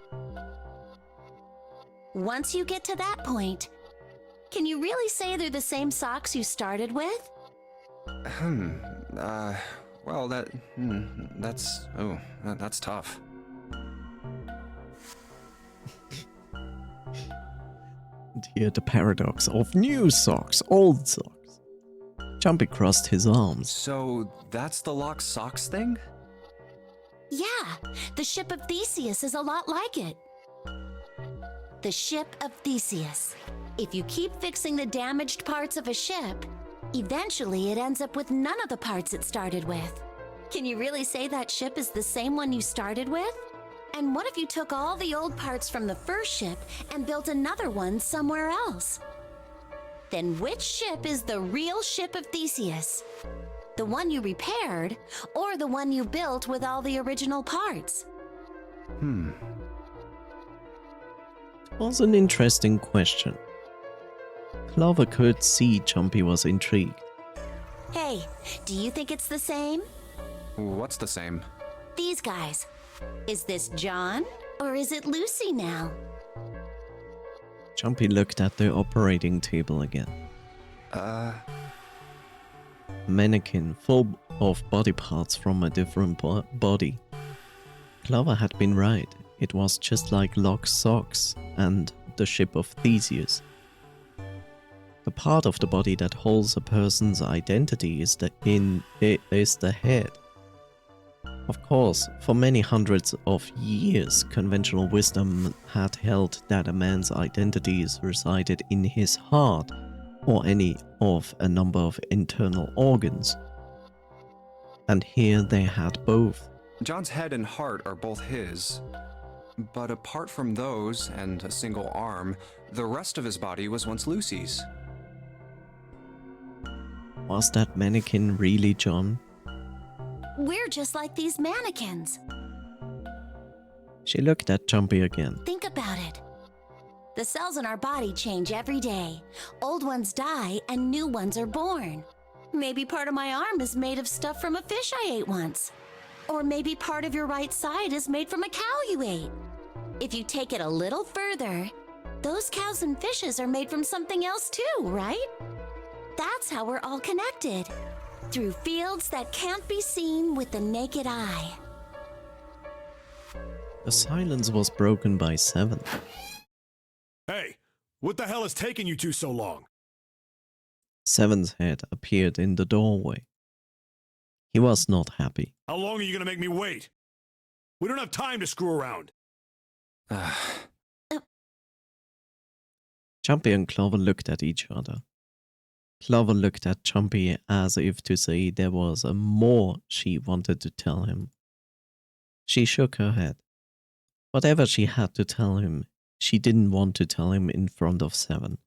Once you get to that point, can you really say they're the same socks you started with? Well, that's tough. And here the paradox of new socks, old socks. Jumpy crossed his arms. So, that's the locked socks thing? Yeah, the ship of Theseus is a lot like it. The ship of Theseus. If you keep fixing the damaged parts of a ship, eventually it ends up with none of the parts it started with. Can you really say that ship is the same one you started with? And what if you took all the old parts from the first ship and built another one somewhere else? Then which ship is the real ship of Theseus? The one you repaired, or the one you built with all the original parts? It was an interesting question. Clover could see Jumpy was intrigued. Hey, do you think it's the same? What's the same? These guys. Is this John, or is it Lucy now? Jumpy looked at the operating table again. Mannequin full of body parts from a different body. Clover had been right. It was just like Lock's socks and the ship of Theseus. The part of the body that holds a person's identity is the head. Of course, for many hundreds of years, conventional wisdom had held that a man's identities resided in his heart or any of a number of internal organs. And here they had both. John's head and heart are both his. But apart from those and a single arm, the rest of his body was once Lucy's. Was that mannequin really John? We're just like these mannequins. She looked at Jumpy again. Think about it. The cells in our body change every day. Old ones die and new ones are born. Maybe part of my arm is made of stuff from a fish I ate once. Or maybe part of your right side is made from a cow you ate. If you take it a little further, those cows and fishes are made from something else too, right? That's how we're all connected. Through fields that can't be seen with the naked eye. The silence was broken by Seven. Hey, what the hell is taking you two so long? Seven's head appeared in the doorway. He was not happy. How long are you gonna make me wait? We don't have time to screw around. Jumpy and Clover looked at each other. Clover looked at Jumpy as if to say there was a more she wanted to tell him. She shook her head. Whatever she had to tell him, she didn't want to tell him in front of Seven.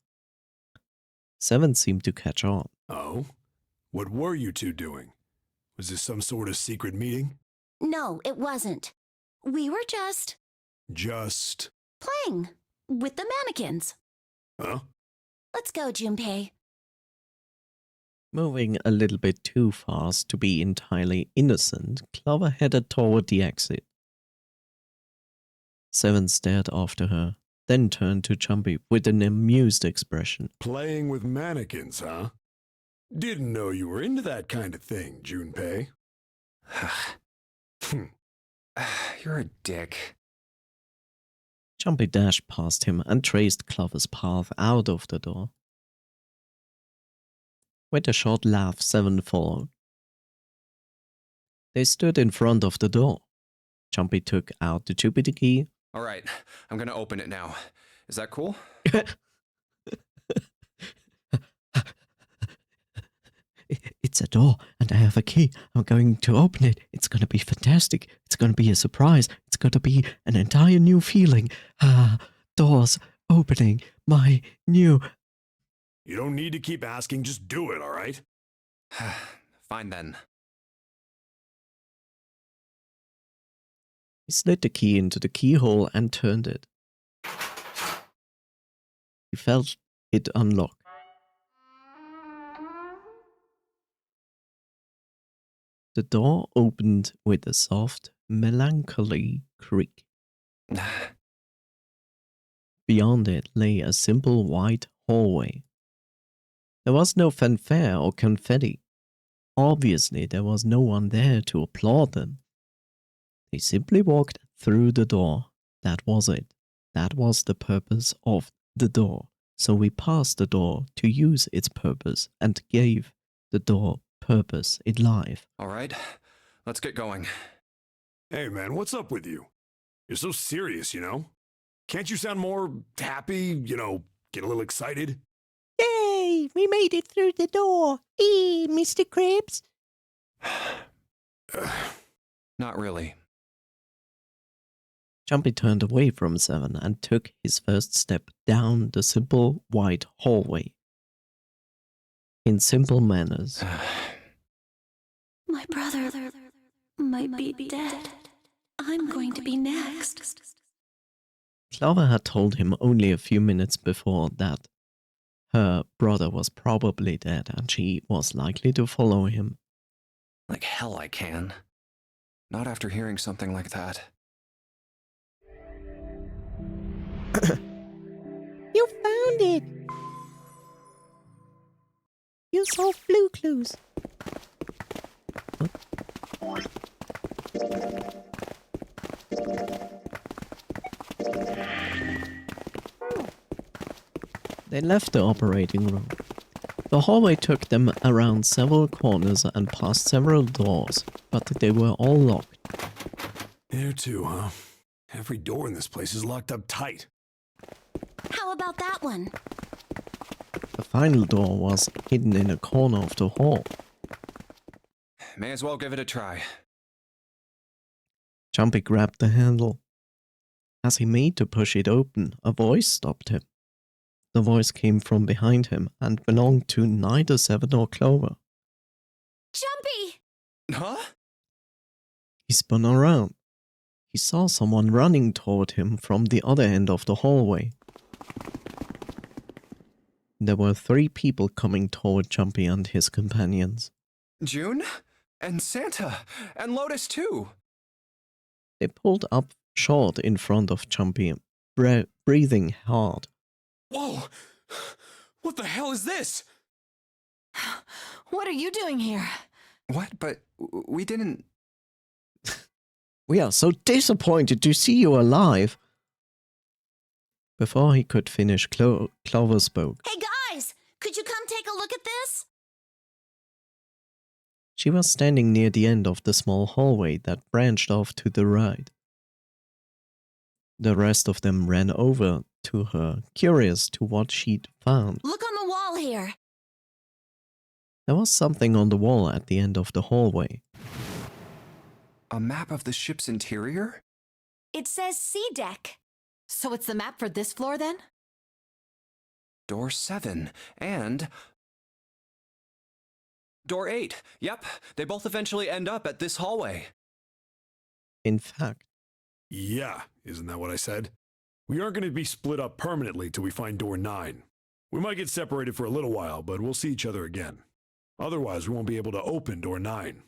Seven seemed to catch on. Oh? What were you two doing? Was this some sort of secret meeting? No, it wasn't. We were just Just... playing with the mannequins. Huh? Let's go, Junpei. Moving a little bit too fast to be entirely innocent, Clover headed toward the exit. Seven stared after her, then turned to Jumpy with an amused expression. Playing with mannequins, huh? Didn't know you were into that kind of thing, Junpei. You're a dick. Jumpy dashed past him and traced Clover's path out of the door. With a short laugh, Seven followed. They stood in front of the door. Jumpy took out the Jupiter key. All right, I'm gonna open it now. Is that cool? It's a door, and I have a key. I'm going to open it. It's going to be fantastic. It's going to be a surprise. It's going to be an entire new feeling. Doors opening. My new... You don't need to keep asking, just do it, all right? Fine then. He slid the key into the keyhole and turned it. He felt it unlock. The door opened with a soft, melancholy creak. Beyond it lay a simple white hallway. There was no fanfare or confetti. Obviously, there was no one there to applaud them. They simply walked through the door. That was it. That was the purpose of the door. So we passed the door to use its purpose and gave the door purpose in life. All right, let's get going. Hey, man, what's up with you? You're so serious, you know? Can't you sound more happy, get a little excited? Yay! We made it through the door. Mr. Krabs? Not really. Jumpy turned away from Seven and took his first step down the simple white hallway. In simple manners. My brother might be dead. I'm going to be next. Clover had told him only a few minutes before that her brother was probably dead and she was likely to follow him. Like hell I can. Not after hearing something like that. You found it! You solved Blue Clues. They left the operating room. The hallway took them around several corners and past several doors, but they were all locked. There too, huh? Every door in this place is locked up tight. How about that one? The final door was hidden in a corner of the hall. May as well give it a try. Jumpy grabbed the handle. As he made to push it open, a voice stopped him. The voice came from behind him and belonged to neither Seven nor Clover. Jumpy! Huh? He spun around. He saw someone running toward him from the other end of the hallway. There were 3 people coming toward Jumpy and his companions. June? And Santa? And Lotus too? They pulled up short in front of Jumpy, breathing hard. Whoa! What the hell is this? What are you doing here? What? But we didn't... We are so disappointed to see you alive. Before he could finish, Clover spoke. Hey guys, could you come take a look at this? She was standing near the end of the small hallway that branched off to the right. The rest of them ran over to her, curious to what she'd found. Look on the wall here. There was something on the wall at the end of the hallway. A map of the ship's interior? It says C deck. So it's the map for this floor then? Door 7. And... Door 8. Yep, they both eventually end up at this hallway. In fact, Yeah, isn't that what I said? We aren't going to be split up permanently till we find door 9. We might get separated for a little while, but we'll see each other again. Otherwise, we won't be able to open door 9.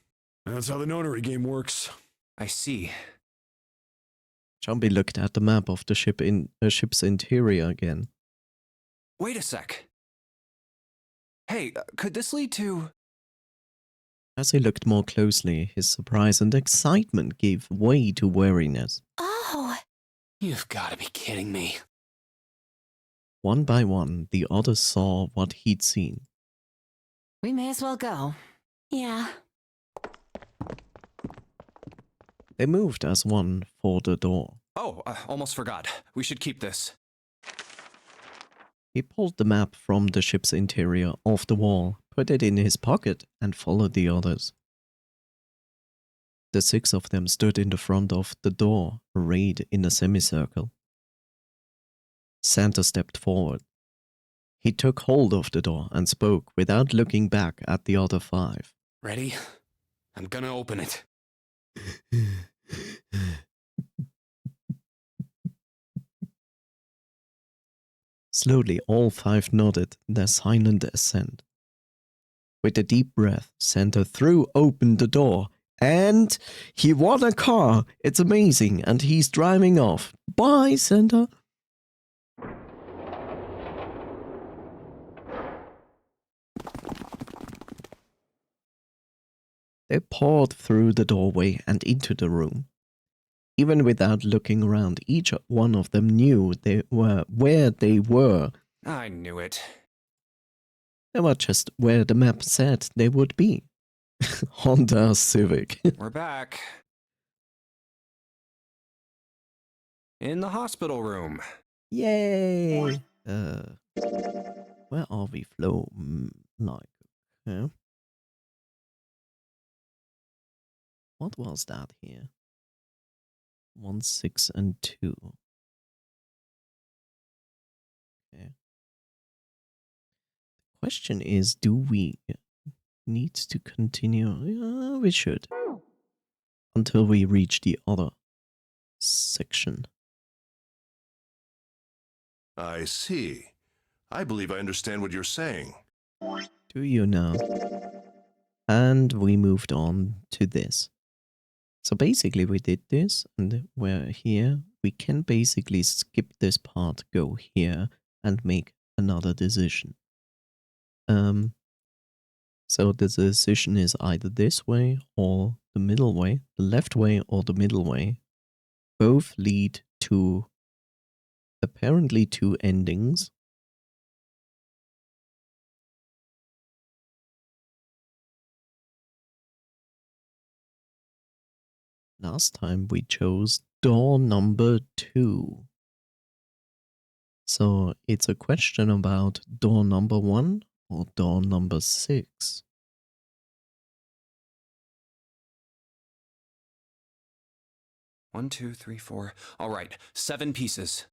That's how the nonary game works. I see. Jumpy looked at the map of the ship's interior again. Wait a sec. Hey, could this lead to... As he looked more closely, his surprise and excitement gave way to weariness. Oh, You've got to be kidding me. One by one, the others saw what he'd seen. We may as well go. yeah. They moved as one for the door. Oh, almost forgot. We should keep this. He pulled the map from the ship's interior off the wall, put it in his pocket, and followed the others. The 6 of them stood in the front of the door, arrayed in a semicircle. Santa stepped forward. He took hold of the door and spoke without looking back at the other 5. Ready? I'm gonna open it. Slowly, all 5 nodded their silent assent. With a deep breath, Santa threw open the door, and he won a car. It's amazing, and he's driving off. Bye, Santa. They poured through the doorway and into the room. Even without looking around, each one of them knew where they were. I knew it. They were just where the map said they would be. Honda Civic. We're back. In the hospital room. Yay! Where are we, Flo? Like, okay. What was that here? 1, 6, and 2. Okay. The question is, do we need to continue? Yeah, we should. Until we reach the other section. I see. I believe I understand what you're saying. Do you now? And we moved on to this. So basically we did this, and we're here. We can basically skip this part, go here, and make another decision. So the decision is either this way or the middle way, the left way or the middle way. Both lead to apparently 2 endings. Last time we chose door number 2. So it's a question about door number 1 or door number 6. One, two, three, four. All right, 7 pieces.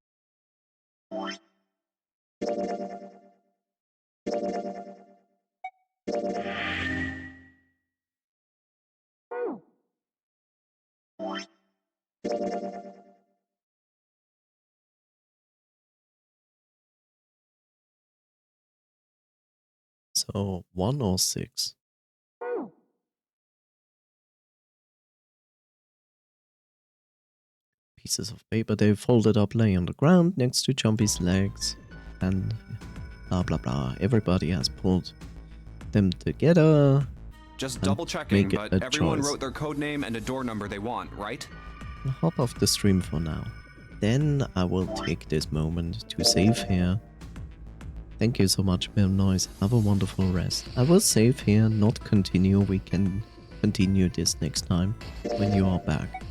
So 1 or 6. Pieces of paper they folded up lay on the ground next to Jumpy's legs, and blah blah blah. Everybody has pulled them together. Just and double checking, make but a everyone choice. wrote their code name and a door number they want, right? I'll hop off the stream for now. Then I will take this moment to save here. Thank you so much, Bill Noise. Have a wonderful rest. I will save here, not continue. We can continue this next time when you are back.